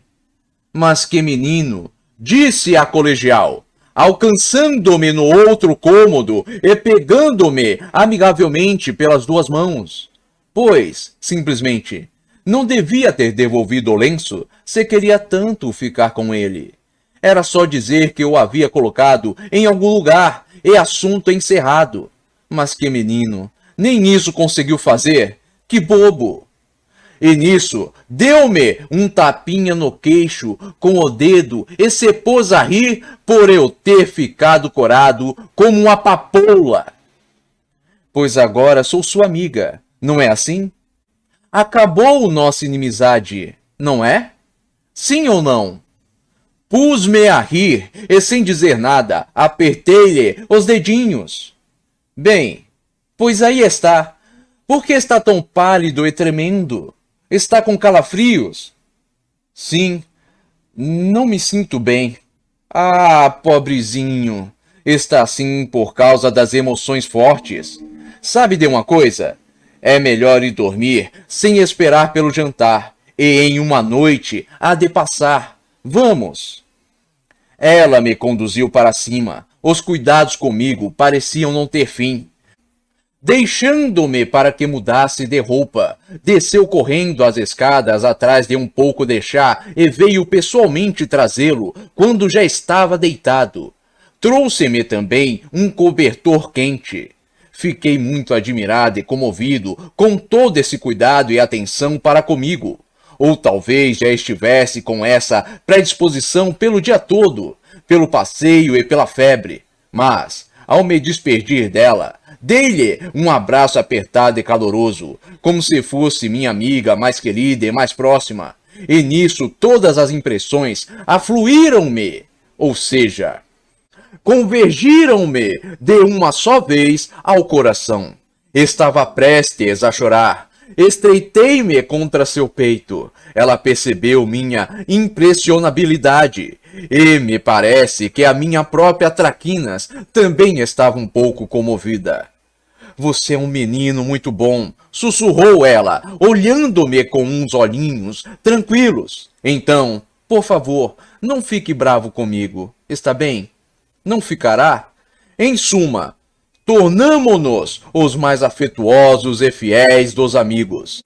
Mas que menino, disse a colegial, alcançando-me no outro cômodo e pegando-me amigavelmente pelas duas mãos. Pois, simplesmente, não devia ter devolvido o lenço se queria tanto ficar com ele. Era só dizer que o havia colocado em algum lugar e assunto encerrado. Mas que menino, nem isso conseguiu fazer? Que bobo! E nisso, deu-me um tapinha no queixo com o dedo e se pôs a rir por eu ter ficado corado como uma papoula. Pois agora sou sua amiga, não é assim? Acabou nossa inimizade, não é? Sim ou não? Pus-me a rir e, sem dizer nada, apertei-lhe os dedinhos. Bem, pois aí está. Por que está tão pálido e tremendo? Está com calafrios? Sim, não me sinto bem. Ah, pobrezinho, está assim por causa das emoções fortes. Sabe de uma coisa? É melhor ir dormir sem esperar pelo jantar, e em uma noite há de passar. Vamos! Ela me conduziu para cima. Os cuidados comigo pareciam não ter fim. Deixando-me para que mudasse de roupa, desceu correndo as escadas atrás de um pouco de chá e veio pessoalmente trazê-lo quando já estava deitado. Trouxe-me também um cobertor quente. Fiquei muito admirado e comovido com todo esse cuidado e atenção para comigo. Ou talvez já estivesse com essa predisposição pelo dia todo, pelo passeio e pela febre. Mas, ao me despedir dela, dei-lhe um abraço apertado e caloroso, como se fosse minha amiga mais querida e mais próxima. E nisso todas as impressões afluíram-me, ou seja, convergiram-me de uma só vez ao coração. Estava prestes a chorar. Estreitei-me contra seu peito. Ela percebeu minha impressionabilidade. E me parece que a minha própria traquinas também estava um pouco comovida. Você é um menino muito bom, sussurrou ela, olhando-me com uns olhinhos tranquilos. Então, por favor, não fique bravo comigo, está bem? Não ficará? Em suma, tornamo-nos os mais afetuosos e fiéis dos amigos.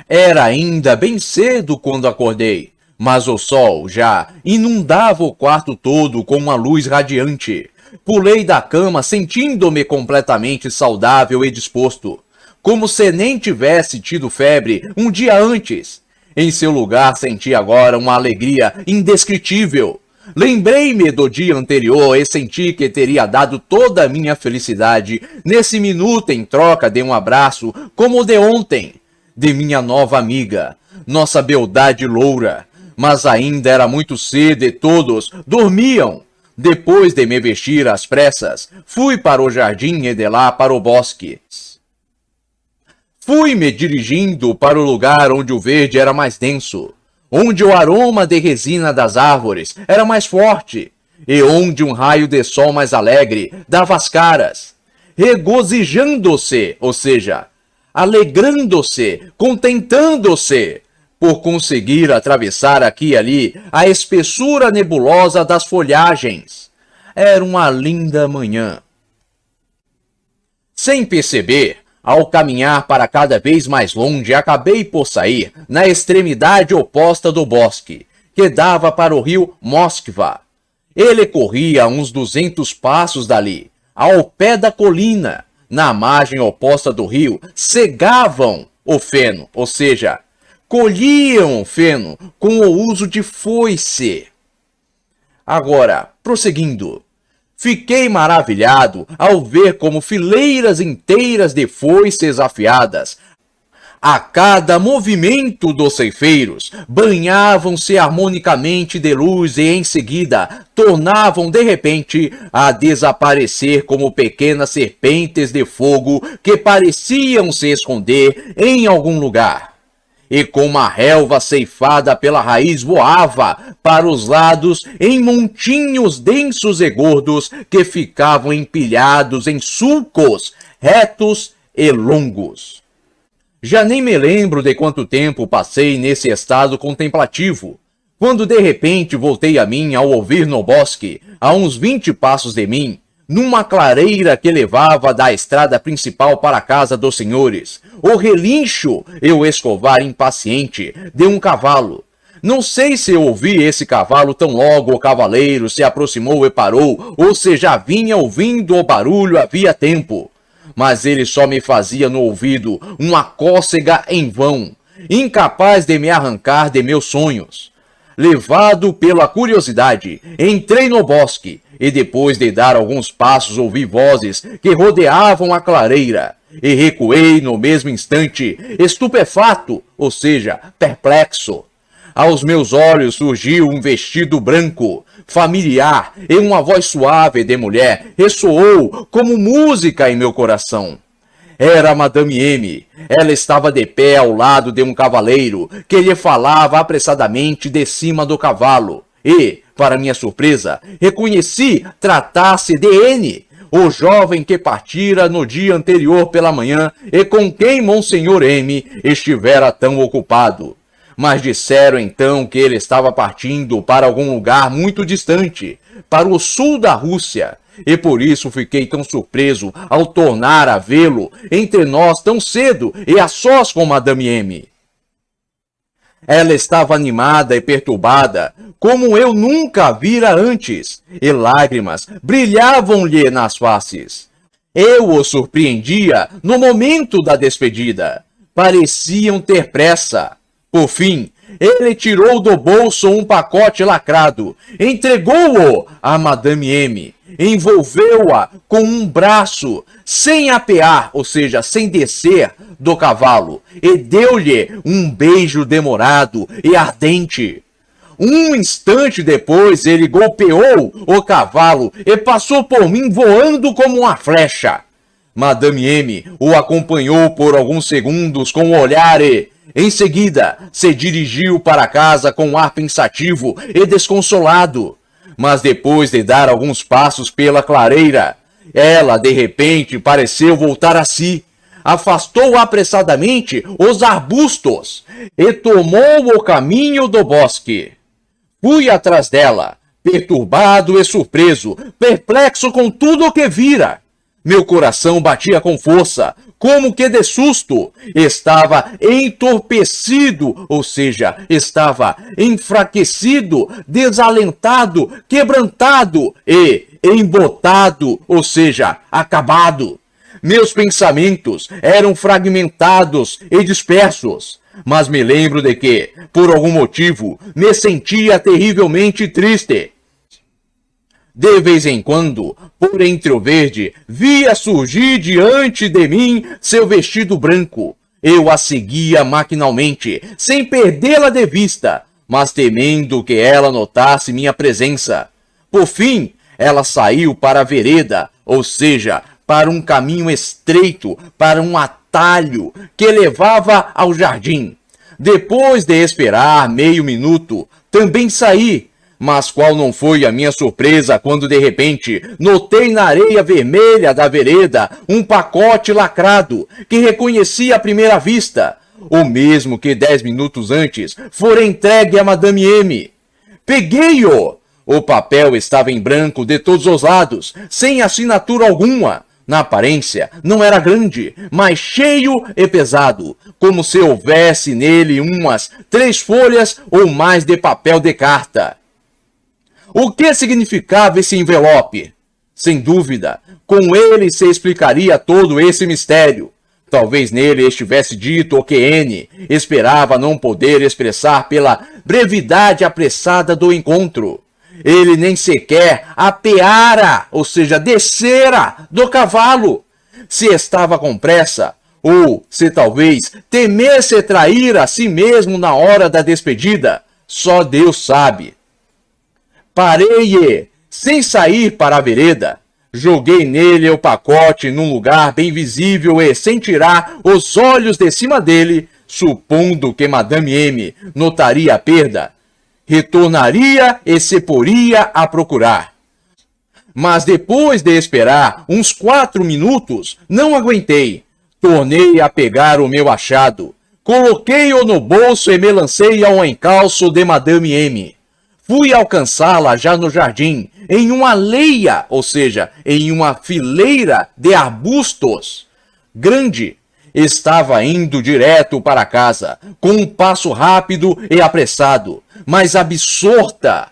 Era ainda bem cedo quando acordei, mas o sol já inundava o quarto todo com uma luz radiante. Pulei da cama sentindo-me completamente saudável e disposto, como se nem tivesse tido febre um dia antes. Em seu lugar senti agora uma alegria indescritível. Lembrei-me do dia anterior e senti que teria dado toda a minha felicidade nesse minuto em troca de um abraço como o de ontem, de minha nova amiga, nossa beldade loura. Mas ainda era muito cedo e todos dormiam. Depois de me vestir às pressas, fui para o jardim e de lá para o bosque. Fui-me dirigindo para o lugar onde o verde era mais denso, onde o aroma de resina das árvores era mais forte, e onde um raio de sol mais alegre dava as caras, regozijando-se, ou seja, alegrando-se, contentando-se, por conseguir atravessar aqui e ali a espessura nebulosa das folhagens. Era uma linda manhã. Sem perceber, ao caminhar para cada vez mais longe, acabei por sair na extremidade oposta do bosque, que dava para o rio Moskva. Ele corria a uns 200 passos dali, ao pé da colina. Na margem oposta do rio, cegavam o feno, ou seja, colhiam o feno com o uso de foice. Agora, prosseguindo, fiquei maravilhado ao ver como fileiras inteiras de foices afiadas, a cada movimento dos ceifeiros, banhavam-se harmonicamente de luz e em seguida tornavam de repente a desaparecer como pequenas serpentes de fogo que pareciam se esconder em algum lugar. E como a relva ceifada pela raiz voava para os lados em montinhos densos e gordos que ficavam empilhados em sulcos retos e longos. Já nem me lembro de quanto tempo passei nesse estado contemplativo, quando de repente voltei a mim ao ouvir no bosque, a uns 20 passos de mim, numa clareira que levava da estrada principal para a casa dos senhores, o relincho e o escovar impaciente de um cavalo. Não sei se eu ouvi esse cavalo tão logo o cavaleiro se aproximou e parou, ou se já vinha ouvindo o barulho havia tempo. Mas ele só me fazia no ouvido uma cócega em vão, incapaz de me arrancar de meus sonhos. Levado pela curiosidade, entrei no bosque e depois de dar alguns passos ouvi vozes que rodeavam a clareira e recuei no mesmo instante, estupefato, ou seja, perplexo. Aos meus olhos surgiu um vestido branco, familiar, e uma voz suave de mulher ressoou como música em meu coração. Era Madame M. Ela estava de pé ao lado de um cavaleiro que lhe falava apressadamente de cima do cavalo. E, para minha surpresa, reconheci tratar-se de N, o jovem que partira no dia anterior pela manhã e com quem Monsenhor M estivera tão ocupado. Mas disseram então que ele estava partindo para algum lugar muito distante, para o sul da Rússia, e por isso fiquei tão surpreso ao tornar a vê-lo entre nós tão cedo e a sós com Madame M. Ela estava animada e perturbada, como eu nunca a vira antes, e lágrimas brilhavam-lhe nas faces. Eu o surpreendia no momento da despedida. Pareciam ter pressa. Por fim, ele tirou do bolso um pacote lacrado, entregou-o a Madame M, envolveu-a com um braço, sem apear, ou seja, sem descer do cavalo, e deu-lhe um beijo demorado e ardente. Um instante depois, ele golpeou o cavalo e passou por mim voando como uma flecha. Madame M o acompanhou por alguns segundos com o olhar e, em seguida, se dirigiu para casa com um ar pensativo e desconsolado. Mas depois de dar alguns passos pela clareira, ela, de repente, pareceu voltar a si. Afastou apressadamente os arbustos e tomou o caminho do bosque. Fui atrás dela, perturbado e surpreso, perplexo com tudo o que vira. Meu coração batia com força, como que de susto. Estava entorpecido, ou seja, estava enfraquecido, desalentado, quebrantado e embotado, ou seja, acabado. Meus pensamentos eram fragmentados e dispersos, mas me lembro de que, por algum motivo, me sentia terrivelmente triste. De vez em quando, por entre o verde, via surgir diante de mim seu vestido branco. Eu a seguia maquinalmente, sem perdê-la de vista, mas temendo que ela notasse minha presença. Por fim, ela saiu para a vereda, ou seja, para um caminho estreito, para um atalho que levava ao jardim. Depois de esperar meio minuto, também saí. Mas qual não foi a minha surpresa quando de repente notei na areia vermelha da vereda um pacote lacrado que reconheci à primeira vista, o mesmo que 10 minutos antes fora entregue a Madame M. Peguei-o! O papel estava em branco de todos os lados, sem assinatura alguma. Na aparência, não era grande, mas cheio e pesado, como se houvesse nele umas 3 folhas ou mais de papel de carta. O que significava esse envelope? Sem dúvida, com ele se explicaria todo esse mistério. Talvez nele estivesse dito o que N esperava não poder expressar pela brevidade apressada do encontro. Ele nem sequer apeara, ou seja, descera do cavalo. Se estava com pressa, ou se talvez temesse trair a si mesmo na hora da despedida, só Deus sabe. Parei-e, sem sair para a vereda. Joguei nele o pacote num lugar bem visível e, sem tirar os olhos de cima dele, supondo que Madame M notaria a perda, retornaria e se poria a procurar. Mas depois de esperar uns 4 minutos, não aguentei. Tornei a pegar o meu achado. Coloquei-o no bolso e me lancei ao encalço de Madame M. Fui alcançá-la já no jardim, em uma leia, ou seja, em uma fileira de arbustos grande. Estava indo direto para casa, com um passo rápido e apressado, mas absorta,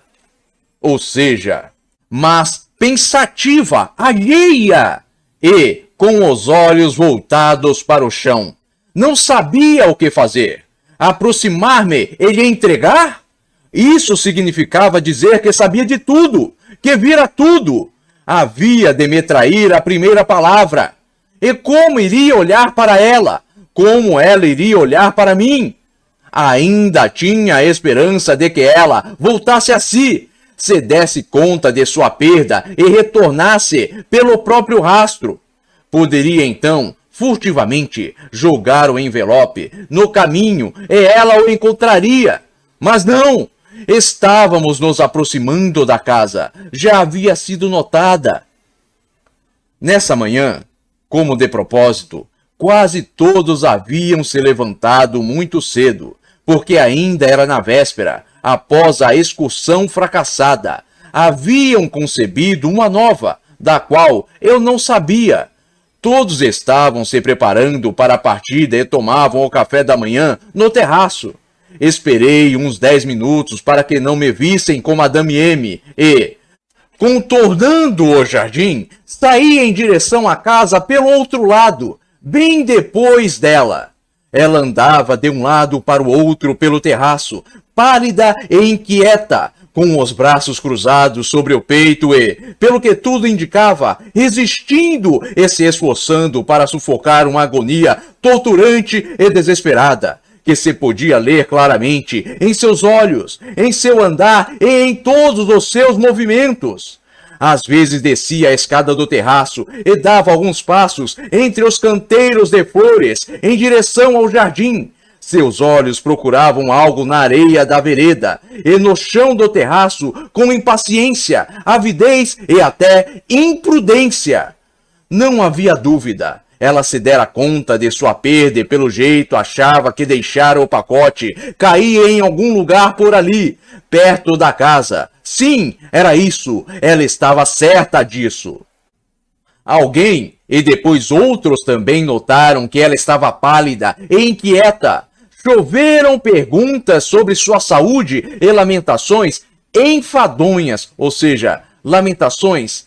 ou seja, mas pensativa, alheia, e com os olhos voltados para o chão. Não sabia o que fazer. Aproximar-me e lhe entregar? Isso significava dizer que sabia de tudo, que vira tudo. Havia de me trair a primeira palavra. E como iria olhar para ela? Como ela iria olhar para mim? Ainda tinha a esperança de que ela voltasse a si, se desse conta de sua perda e retornasse pelo próprio rastro. Poderia então, furtivamente, jogar o envelope no caminho e ela o encontraria. Mas não! Estávamos nos aproximando da casa. Já havia sido notada. Nessa manhã, como de propósito, quase todos haviam se levantado muito cedo, porque ainda era na véspera, após a excursão fracassada. Haviam concebido uma nova, da qual eu não sabia. Todos estavam se preparando para a partida e tomavam o café da manhã no terraço. Esperei uns 10 minutos para que não me vissem com Madame M e, contornando o jardim, saí em direção à casa pelo outro lado, bem depois dela. Ela andava de um lado para o outro pelo terraço, pálida e inquieta, com os braços cruzados sobre o peito e, pelo que tudo indicava, resistindo e se esforçando para sufocar uma agonia torturante e desesperada, que se podia ler claramente em seus olhos, em seu andar e em todos os seus movimentos. Às vezes descia a escada do terraço e dava alguns passos entre os canteiros de flores em direção ao jardim. Seus olhos procuravam algo na areia da vereda e no chão do terraço com impaciência, avidez e até imprudência. Não havia dúvida. Ela se dera conta de sua perda e, pelo jeito, achava que deixara o pacote cair em algum lugar por ali, perto da casa. Sim, era isso. Ela estava certa disso. Alguém, e depois outros também notaram que ela estava pálida e inquieta. Choveram perguntas sobre sua saúde e lamentações enfadonhas, ou seja, lamentações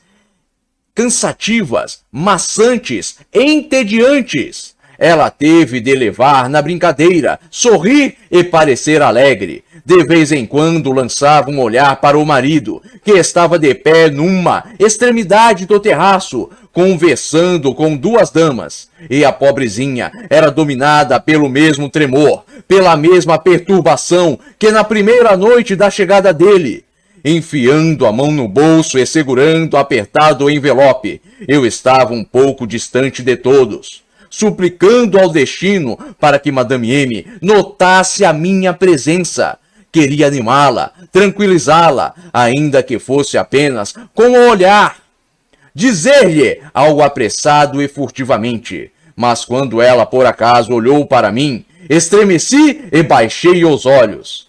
cansativas, maçantes, entediantes. Ela teve de levar na brincadeira, sorrir e parecer alegre. De vez em quando lançava um olhar para o marido, que estava de pé numa extremidade do terraço, conversando com duas damas. E a pobrezinha era dominada pelo mesmo tremor, pela mesma perturbação que na primeira noite da chegada dele. Enfiando a mão no bolso e segurando apertado o envelope, eu estava um pouco distante de todos, suplicando ao destino para que Madame M notasse a minha presença. Queria animá-la, tranquilizá-la, ainda que fosse apenas com o olhar. Dizer-lhe algo apressado e furtivamente. Mas quando ela por acaso olhou para mim, estremeci e baixei os olhos.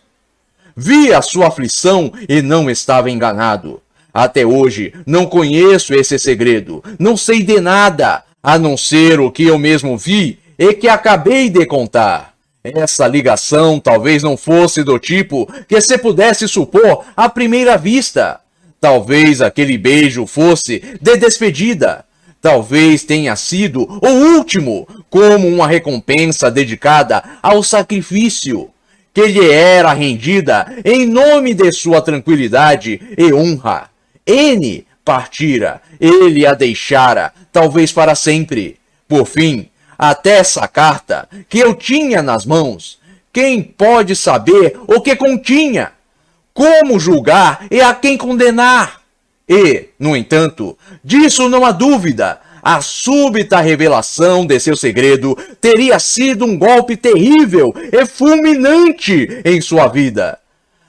Vi a sua aflição e não estava enganado. Até hoje não conheço esse segredo, não sei de nada, a não ser o que eu mesmo vi e que acabei de contar. Essa ligação talvez não fosse do tipo que se pudesse supor à primeira vista. Talvez aquele beijo fosse de despedida. Talvez tenha sido o último, como uma recompensa dedicada ao sacrifício que lhe era rendida em nome de sua tranquilidade e honra. N partira, ele a deixara, talvez para sempre. Por fim, até essa carta que eu tinha nas mãos, quem pode saber o que continha? Como julgar e a quem condenar? E, no entanto, disso não há dúvida, a súbita revelação de seu segredo teria sido um golpe terrível e fulminante em sua vida.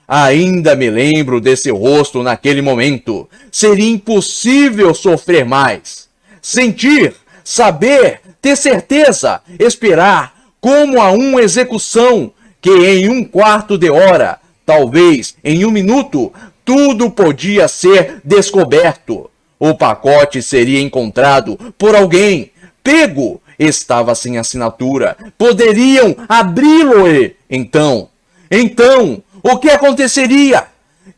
Ainda me lembro de seu rosto naquele momento. Seria impossível sofrer mais. Sentir, saber, ter certeza, esperar como a uma execução que em um quarto de hora, talvez em um minuto, tudo podia ser descoberto. O pacote seria encontrado por alguém, pego, estava sem assinatura, poderiam abri-lo e, então, o que aconteceria?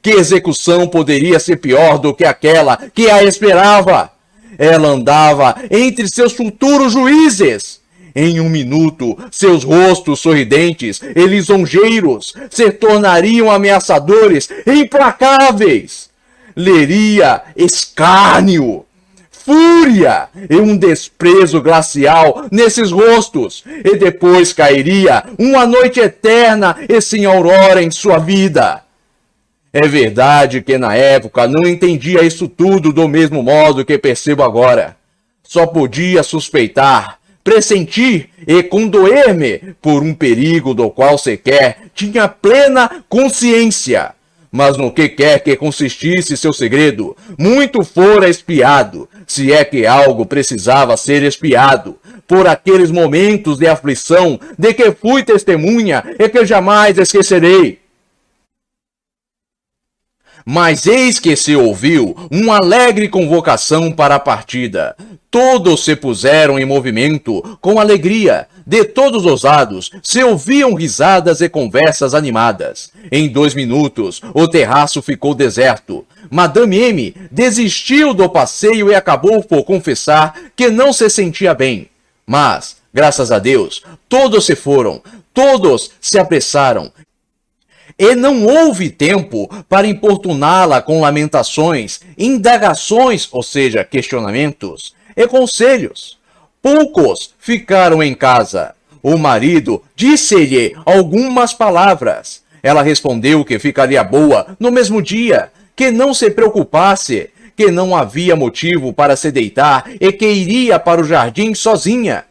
Que execução poderia ser pior do que aquela que a esperava? Ela andava entre seus futuros juízes. Em um minuto, seus rostos sorridentes e lisonjeiros se tornariam ameaçadores e implacáveis. Leria escárnio, fúria e um desprezo glacial nesses rostos, e depois cairia uma noite eterna e sem aurora em sua vida. É verdade que na época não entendia isso tudo do mesmo modo que percebo agora. Só podia suspeitar, pressentir e condoer-me por um perigo do qual sequer tinha plena consciência. Mas no que quer que consistisse seu segredo, muito fora espiado, se é que algo precisava ser espiado, por aqueles momentos de aflição de que fui testemunha e que jamais esquecerei. Mas eis que se ouviu uma alegre convocação para a partida. Todos se puseram em movimento com alegria. De todos os lados se ouviam risadas e conversas animadas. Em 2 minutos, o terraço ficou deserto. Madame M desistiu do passeio e acabou por confessar que não se sentia bem. Mas, graças a Deus, todos se foram, todos se apressaram. E não houve tempo para importuná-la com lamentações, indagações, ou seja, questionamentos, e conselhos. Poucos ficaram em casa. O marido disse-lhe algumas palavras. Ela respondeu que ficaria boa no mesmo dia, que não se preocupasse, que não havia motivo para se deitar e que iria para o jardim sozinha.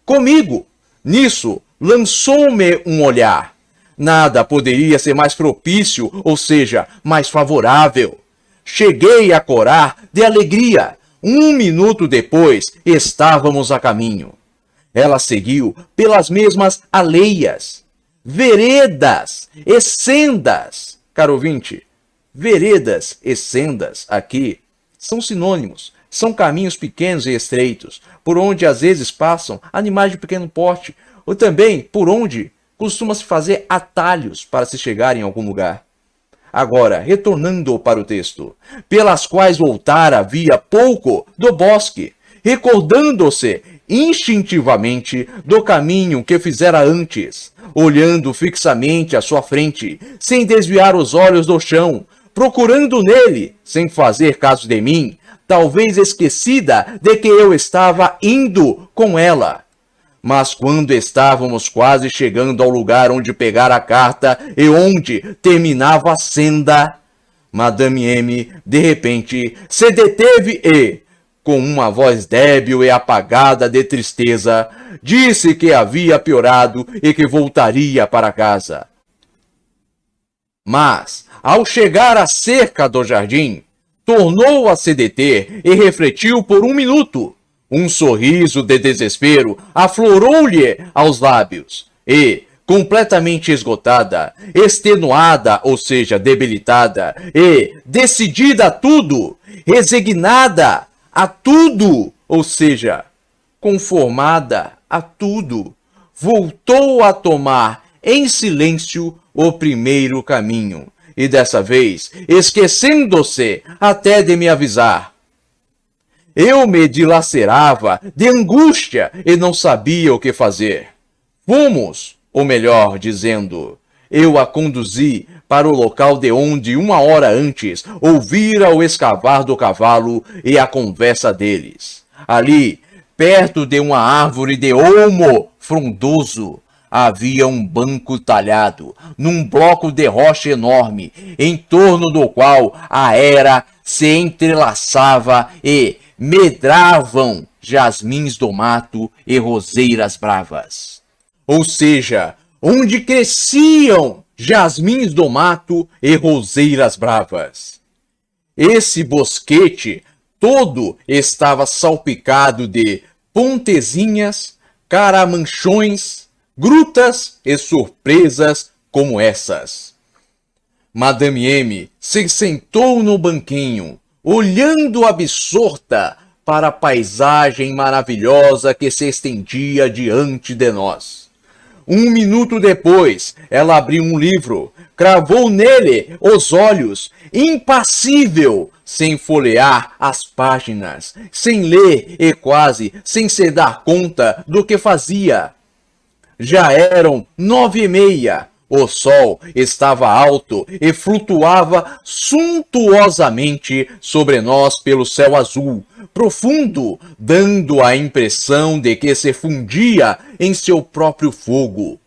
Comigo. Nisso, lançou-me um olhar. Nada poderia ser mais propício, ou seja, mais favorável. Cheguei a corar de alegria. 1 minuto depois, estávamos a caminho. Ela seguiu pelas mesmas aleias, veredas e sendas. Caro ouvinte, veredas e sendas aqui são sinônimos. São caminhos pequenos e estreitos, por onde às vezes passam animais de pequeno porte, ou também por onde costuma-se fazer atalhos para se chegar em algum lugar. Agora, retornando para o texto, pelas quais voltara havia pouco do bosque, recordando-se instintivamente do caminho que fizera antes, olhando fixamente à sua frente, sem desviar os olhos do chão, procurando nele, sem fazer caso de mim, talvez esquecida de que eu estava indo com ela. Mas quando estávamos quase chegando ao lugar onde pegar a carta e onde terminava a senda, Madame M, de repente, se deteve e, com uma voz débil e apagada de tristeza, disse que havia piorado e que voltaria para casa. Mas, ao chegar à cerca do jardim, tornou a se deter e refletiu por 1 minuto. Um sorriso de desespero aflorou-lhe aos lábios e, completamente esgotada, extenuada, ou seja, debilitada, e decidida a tudo, resignada a tudo, ou seja, conformada a tudo, voltou a tomar em silêncio o primeiro caminho, e dessa vez, esquecendo-se até de me avisar. Eu me dilacerava de angústia e não sabia o que fazer. Fomos, ou melhor dizendo, eu a conduzi para o local de onde 1 hora antes ouvira o escavar do cavalo e a conversa deles. Ali, perto de uma árvore de olmo frondoso, havia um banco talhado num bloco de rocha enorme, em torno do qual a era se entrelaçava e medravam jasmins do mato e roseiras bravas. Ou seja, onde cresciam jasmins do mato e roseiras bravas. Esse bosquete todo estava salpicado de pontezinhas, caramanchões, grutas e surpresas como essas. Madame M se sentou no banquinho, olhando absorta para a paisagem maravilhosa que se estendia diante de nós. 1 minuto depois, ela abriu um livro, cravou nele os olhos, impassível, sem folhear as páginas, sem ler e quase sem se dar conta do que fazia. Já eram 9h30. O sol estava alto e flutuava suntuosamente sobre nós pelo céu azul, profundo, dando a impressão de que se fundia em seu próprio fogo.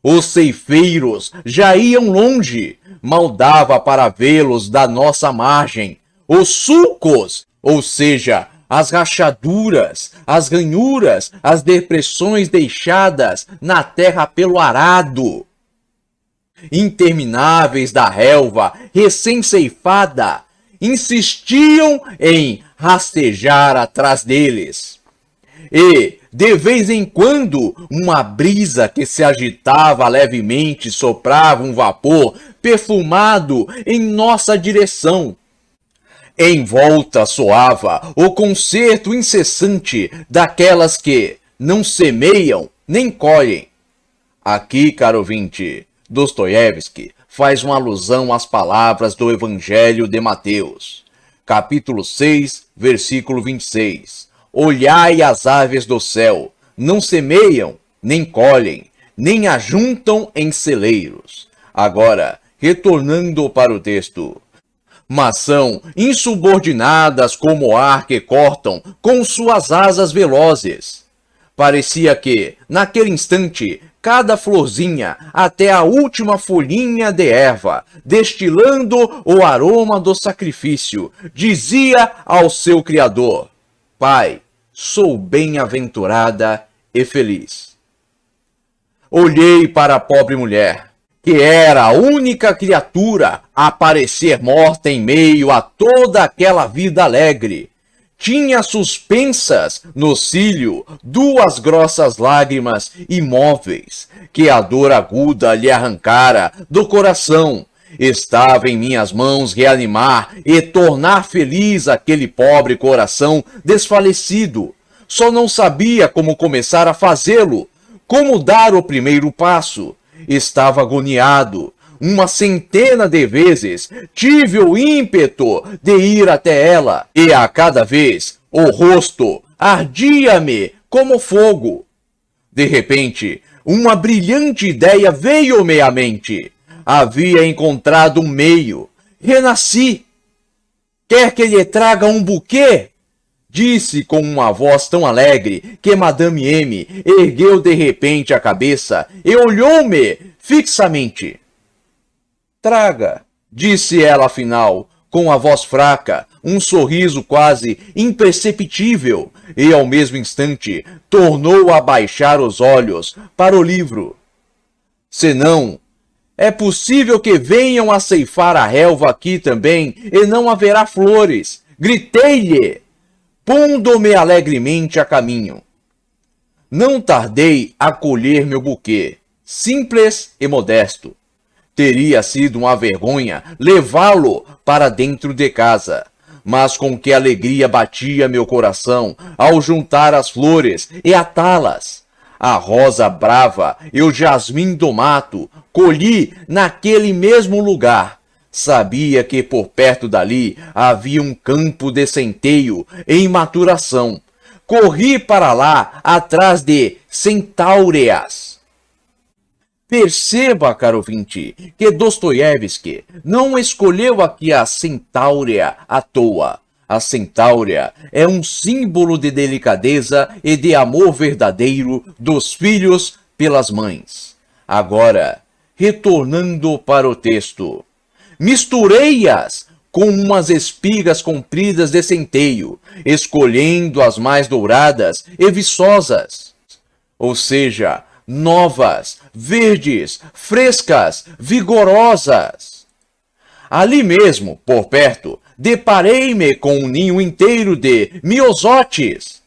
Os ceifeiros já iam longe, mal dava para vê-los da nossa margem. Os sulcos, ou seja, as rachaduras, as ranhuras, as depressões deixadas na terra pelo arado intermináveis da relva recém-ceifada, insistiam em rastejar atrás deles. E, de vez em quando, uma brisa que se agitava levemente soprava um vapor perfumado em nossa direção. Em volta soava o concerto incessante daquelas que não semeiam nem colhem. Aqui, caro ouvinte, Dostoiévski faz uma alusão às palavras do Evangelho de Mateus, capítulo 6, versículo 26. Olhai as aves do céu, não semeiam, nem colhem, nem ajuntam em celeiros. Agora, retornando para o texto. Mas são insubordinadas como o ar que cortam com suas asas velozes. Parecia que, naquele instante, cada florzinha, até a última folhinha de erva, destilando o aroma do sacrifício, dizia ao seu Criador: Pai, sou bem-aventurada e feliz. Olhei para a pobre mulher, que era a única criatura a parecer morta em meio a toda aquela vida alegre. Tinha suspensas no cílio 2 grossas lágrimas imóveis, que a dor aguda lhe arrancara do coração. Estava em minhas mãos reanimar e tornar feliz aquele pobre coração desfalecido. Só não sabia como começar a fazê-lo, como dar o primeiro passo. Estava agoniado. 100 de vezes tive o ímpeto de ir até ela, e a cada vez o rosto ardia-me como fogo. De repente, uma brilhante ideia veio-me à mente. Havia encontrado um meio. Renasci. Quer que lhe traga um buquê? Disse com uma voz tão alegre que Madame M. ergueu de repente a cabeça e olhou-me fixamente. Traga, disse ela afinal, com a voz fraca, um sorriso quase imperceptível, e ao mesmo instante tornou a baixar os olhos para o livro. Senão, é possível que venham a ceifar a relva aqui também, e não haverá flores. Gritei-lhe, pondo-me alegremente a caminho. Não tardei a colher meu buquê, simples e modesto. Teria sido uma vergonha levá-lo para dentro de casa, mas com que alegria batia meu coração ao juntar as flores e atá-las. A rosa brava e o jasmim do mato colhi naquele mesmo lugar. Sabia que por perto dali havia um campo de centeio em maturação. Corri para lá atrás de centáureas. Perceba, caro ouvinte, que Dostoiévski não escolheu aqui a centáurea à toa. A centáurea é um símbolo de delicadeza e de amor verdadeiro dos filhos pelas mães. Agora, retornando para o texto. Misturei-as com umas espigas compridas de centeio, escolhendo as mais douradas e viçosas. Ou seja, novas, verdes, frescas, vigorosas. Ali mesmo, por perto, deparei-me com um ninho inteiro de miosotes.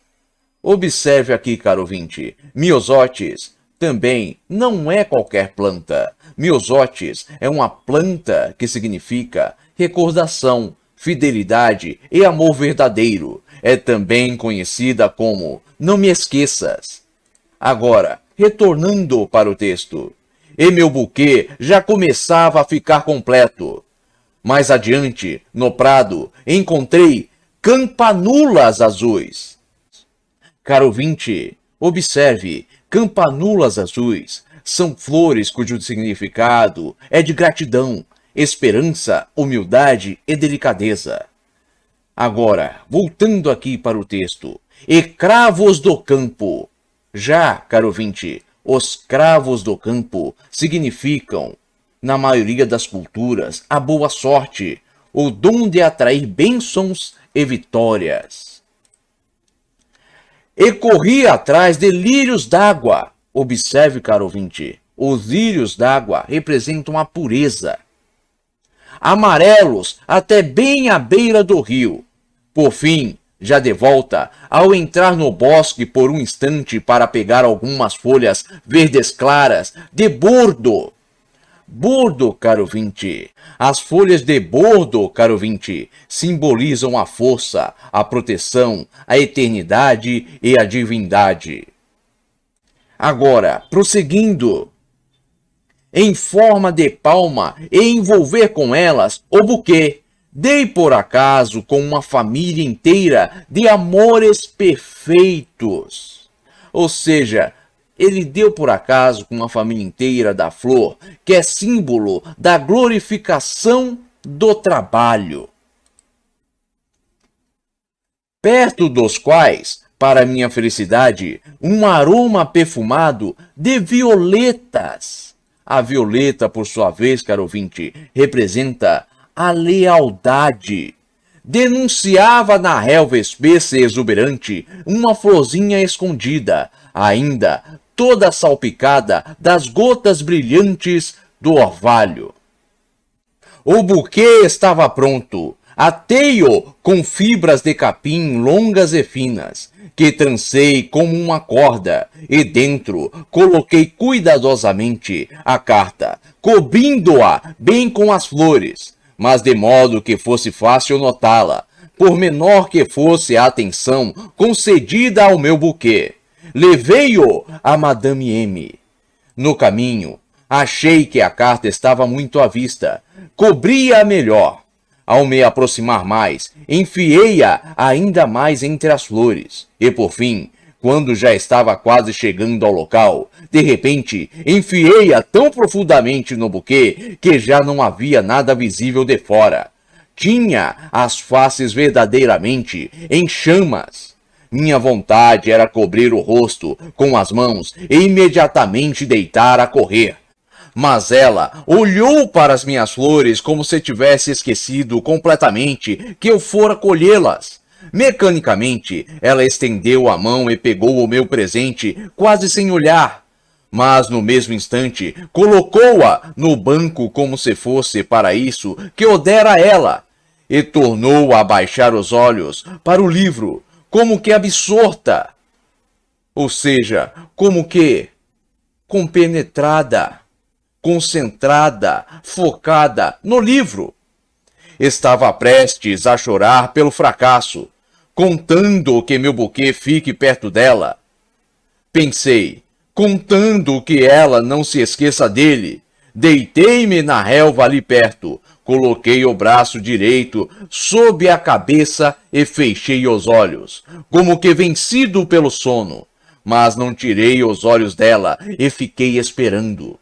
Observe aqui, caro ouvinte, miosotes também não é qualquer planta. Miosotes é uma planta que significa recordação, fidelidade e amor verdadeiro. É também conhecida como não me esqueças. Agora, retornando para o texto. E meu buquê já começava a ficar completo. Mais adiante, no prado, encontrei campanulas azuis. Caro ouvinte, observe, campanulas azuis são flores cujo significado é de gratidão, esperança, humildade e delicadeza. Agora, voltando aqui para o texto. E cravos do campo. Já, caro ouvinte, os cravos do campo significam, na maioria das culturas, a boa sorte, o dom de atrair bênçãos e vitórias. E corri atrás de lírios d'água. Observe, caro ouvinte, os lírios d'água representam a pureza. Amarelos até bem à beira do rio. Por fim, já de volta, ao entrar no bosque por um instante para pegar algumas folhas verdes claras de bordo. Bordo, caro ouvinte. As folhas de bordo, caro ouvinte, simbolizam a força, a proteção, a eternidade e a divindade. Agora, prosseguindo. Em forma de palma e envolver com elas o buquê. Dei por acaso com uma família inteira de amores perfeitos. Ou seja, ele deu por acaso com uma família inteira da flor, que é símbolo da glorificação do trabalho. Perto dos quais, para minha felicidade, um aroma perfumado de violetas. A violeta, por sua vez, caro ouvinte, representa a lealdade. Denunciava na relva espessa e exuberante uma florzinha escondida, ainda toda salpicada das gotas brilhantes do orvalho. O buquê estava pronto. Atei-o com fibras de capim longas e finas, que trancei como uma corda, e dentro coloquei cuidadosamente a carta, cobrindo-a bem com as flores, mas de modo que fosse fácil notá-la, por menor que fosse a atenção concedida ao meu buquê. Levei-o a Madame M. No caminho, achei que a carta estava muito à vista. Cobri-a melhor. Ao me aproximar mais, enfiei-a ainda mais entre as flores. E por fim, quando já estava quase chegando ao local, de repente, enfiei-a tão profundamente no buquê que já não havia nada visível de fora. Tinha as faces verdadeiramente em chamas. Minha vontade era cobrir o rosto com as mãos e imediatamente deitar a correr. Mas ela olhou para as minhas flores como se tivesse esquecido completamente que eu fora colhê-las. Mecanicamente, ela estendeu a mão e pegou o meu presente quase sem olhar. Mas no mesmo instante, colocou-a no banco como se fosse para isso que eu dera a ela. E tornou a baixar os olhos para o livro, como que absorta. Ou seja, como que compenetrada, concentrada, focada no livro. Estava prestes a chorar pelo fracasso, contando que meu buquê fique perto dela. Pensei, contando que ela não se esqueça dele. Deitei-me na relva ali perto, coloquei o braço direito sob a cabeça e fechei os olhos, como que vencido pelo sono. Mas não tirei os olhos dela e fiquei esperando.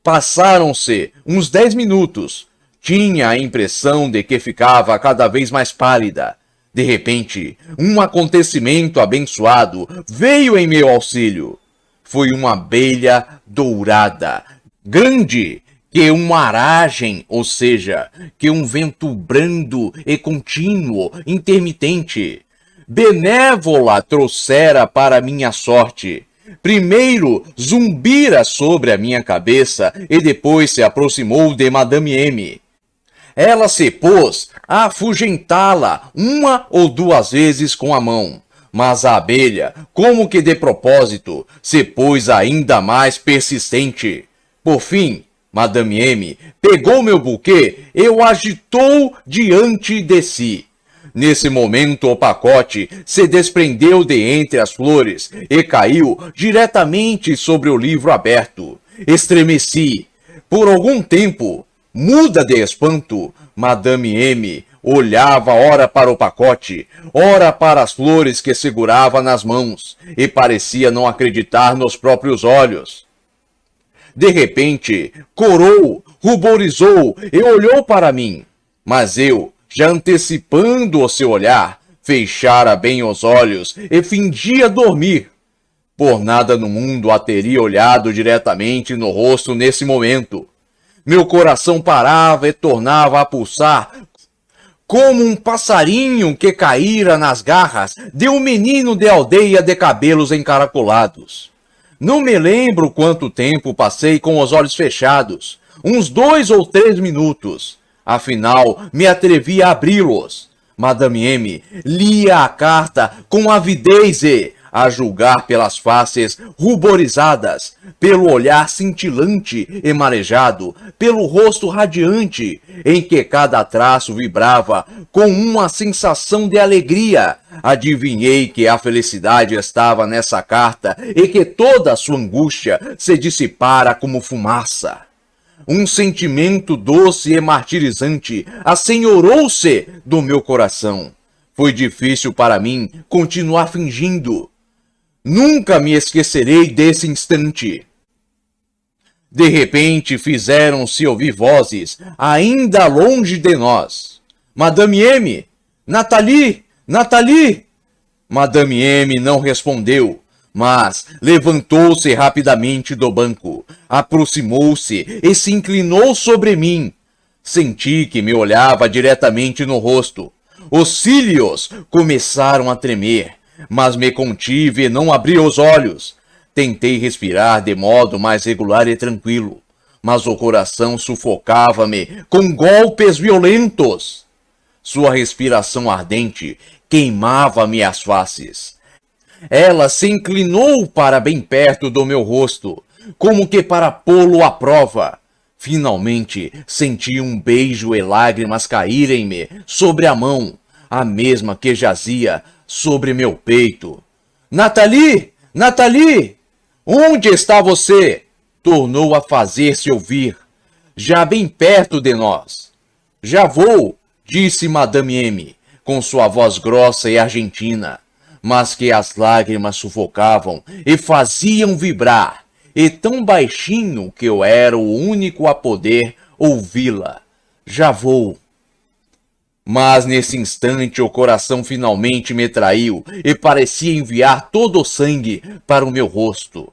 Passaram-se uns 10 minutos. Tinha a impressão de que ficava cada vez mais pálida. De repente, um acontecimento abençoado veio em meu auxílio. Foi uma abelha dourada, grande, que uma aragem, ou seja, que um vento brando e contínuo, intermitente, benévola trouxera para minha sorte. Primeiro zumbira sobre a minha cabeça e depois se aproximou de Madame M. Ela se pôs a afugentá-la uma ou duas vezes com a mão, mas a abelha, como que de propósito, se pôs ainda mais persistente. Por fim, Madame M pegou meu buquê e o agitou diante de si. Nesse momento, o pacote se desprendeu de entre as flores e caiu diretamente sobre o livro aberto. Estremeci. Por algum tempo, muda de espanto, Madame M olhava ora para o pacote, ora para as flores que segurava nas mãos, e parecia não acreditar nos próprios olhos. De repente, corou, ruborizou e olhou para mim. Mas eu, já antecipando o seu olhar, fechara bem os olhos e fingia dormir. Por nada no mundo a teria olhado diretamente no rosto nesse momento. Meu coração parava e tornava a pulsar como um passarinho que caíra nas garras de um menino de aldeia de cabelos encaracolados. Não me lembro quanto tempo passei com os olhos fechados, uns 2 ou 3 minutos. Afinal, me atrevi a abri-los. Madame M. lia a carta com avidez e, a julgar pelas faces ruborizadas, pelo olhar cintilante e marejado, pelo rosto radiante, em que cada traço vibrava com uma sensação de alegria, adivinhei que a felicidade estava nessa carta e que toda a sua angústia se dissipara como fumaça. Um sentimento doce e martirizante assenhorou-se do meu coração. Foi difícil para mim continuar fingindo. Nunca me esquecerei desse instante. De repente fizeram-se ouvir vozes, ainda longe de nós. Madame M! Nathalie! Nathalie! Madame M não respondeu, mas levantou-se rapidamente do banco, aproximou-se e se inclinou sobre mim. Senti que me olhava diretamente no rosto. Os cílios começaram a tremer, mas me contive e não abri os olhos. Tentei respirar de modo mais regular e tranquilo, mas o coração sufocava-me com golpes violentos. Sua respiração ardente queimava-me as faces. Ela se inclinou para bem perto do meu rosto, como que para pô-lo à prova. Finalmente senti um beijo e lágrimas caírem-me sobre a mão, a mesma que jazia sobre meu peito. Nathalie! Nathalie! Onde está você? Tornou a fazer-se ouvir, já bem perto de nós. Já vou, disse Madame M, com sua voz grossa e argentina, mas que as lágrimas sufocavam e faziam vibrar, e tão baixinho que eu era o único a poder ouvi-la. Já vou. Mas nesse instante o coração finalmente me traiu e parecia enviar todo o sangue para o meu rosto.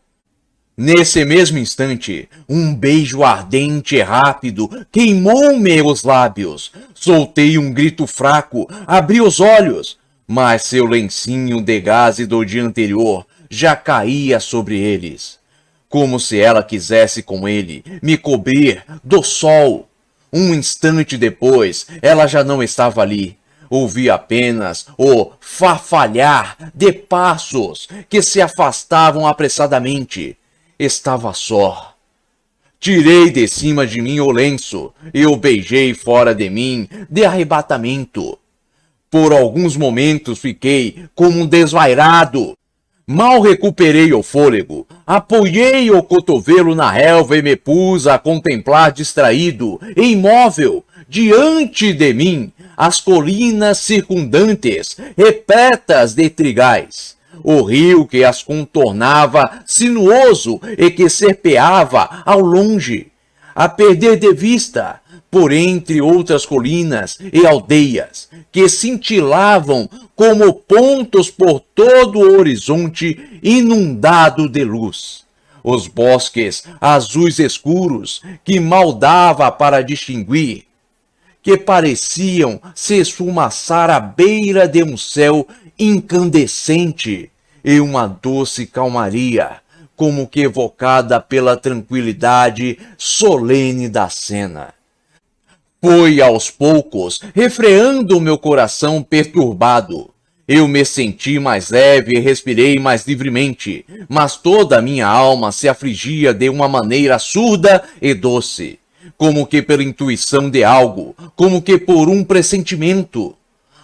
Nesse mesmo instante, um beijo ardente e rápido queimou-me os lábios. Soltei um grito fraco, abri os olhos, mas seu lencinho de gaze do dia anterior já caía sobre eles, como se ela quisesse com ele me cobrir do sol. Um instante depois, ela já não estava ali. Ouvi apenas o farfalhar de passos que se afastavam apressadamente. Estava só. Tirei de cima de mim o lenço e o beijei fora de mim de arrebatamento. Por alguns momentos fiquei como um desvairado. Mal recuperei o fôlego, apoiei o cotovelo na relva e me pus a contemplar distraído e imóvel, diante de mim, as colinas circundantes, repletas de trigais. O rio que as contornava sinuoso e que serpeava ao longe, a perder de vista, por entre outras colinas e aldeias, que cintilavam como pontos por todo o horizonte inundado de luz. Os bosques azuis escuros, que mal dava para distinguir, que pareciam se esfumaçar à beira de um céu incandescente, e uma doce calmaria, como que evocada pela tranquilidade solene da cena. Foi aos poucos, refreando meu coração perturbado. Eu me senti mais leve e respirei mais livremente, mas toda a minha alma se afligia de uma maneira surda e doce, como que pela intuição de algo, como que por um pressentimento.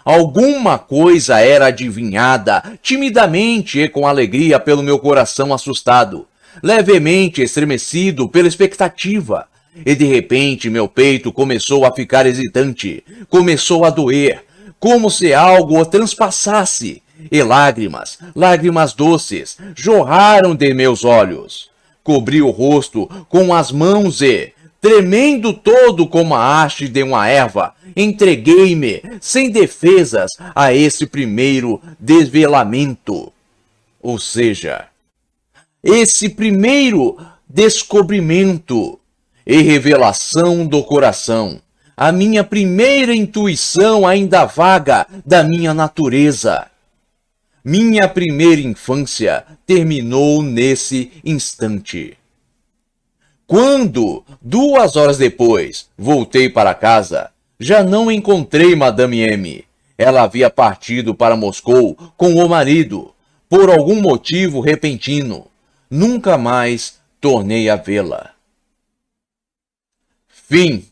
Alguma coisa era adivinhada timidamente e com alegria pelo meu coração assustado, levemente estremecido pela expectativa. E de repente meu peito começou a ficar hesitante, começou a doer, como se algo o transpassasse, e lágrimas doces, jorraram de meus olhos. cobri o rosto com as mãos e, tremendo todo como a haste de uma erva, entreguei-me, sem defesas, a esse primeiro desvelamento. Ou seja, esse primeiro descobrimento e revelação do coração, a minha primeira intuição ainda vaga da minha natureza. Minha primeira infância terminou nesse instante. Quando, 2 horas depois, voltei para casa, já não encontrei Madame M. Ela havia partido para Moscou com o marido, por algum motivo repentino. Nunca mais tornei a vê-la. Fim.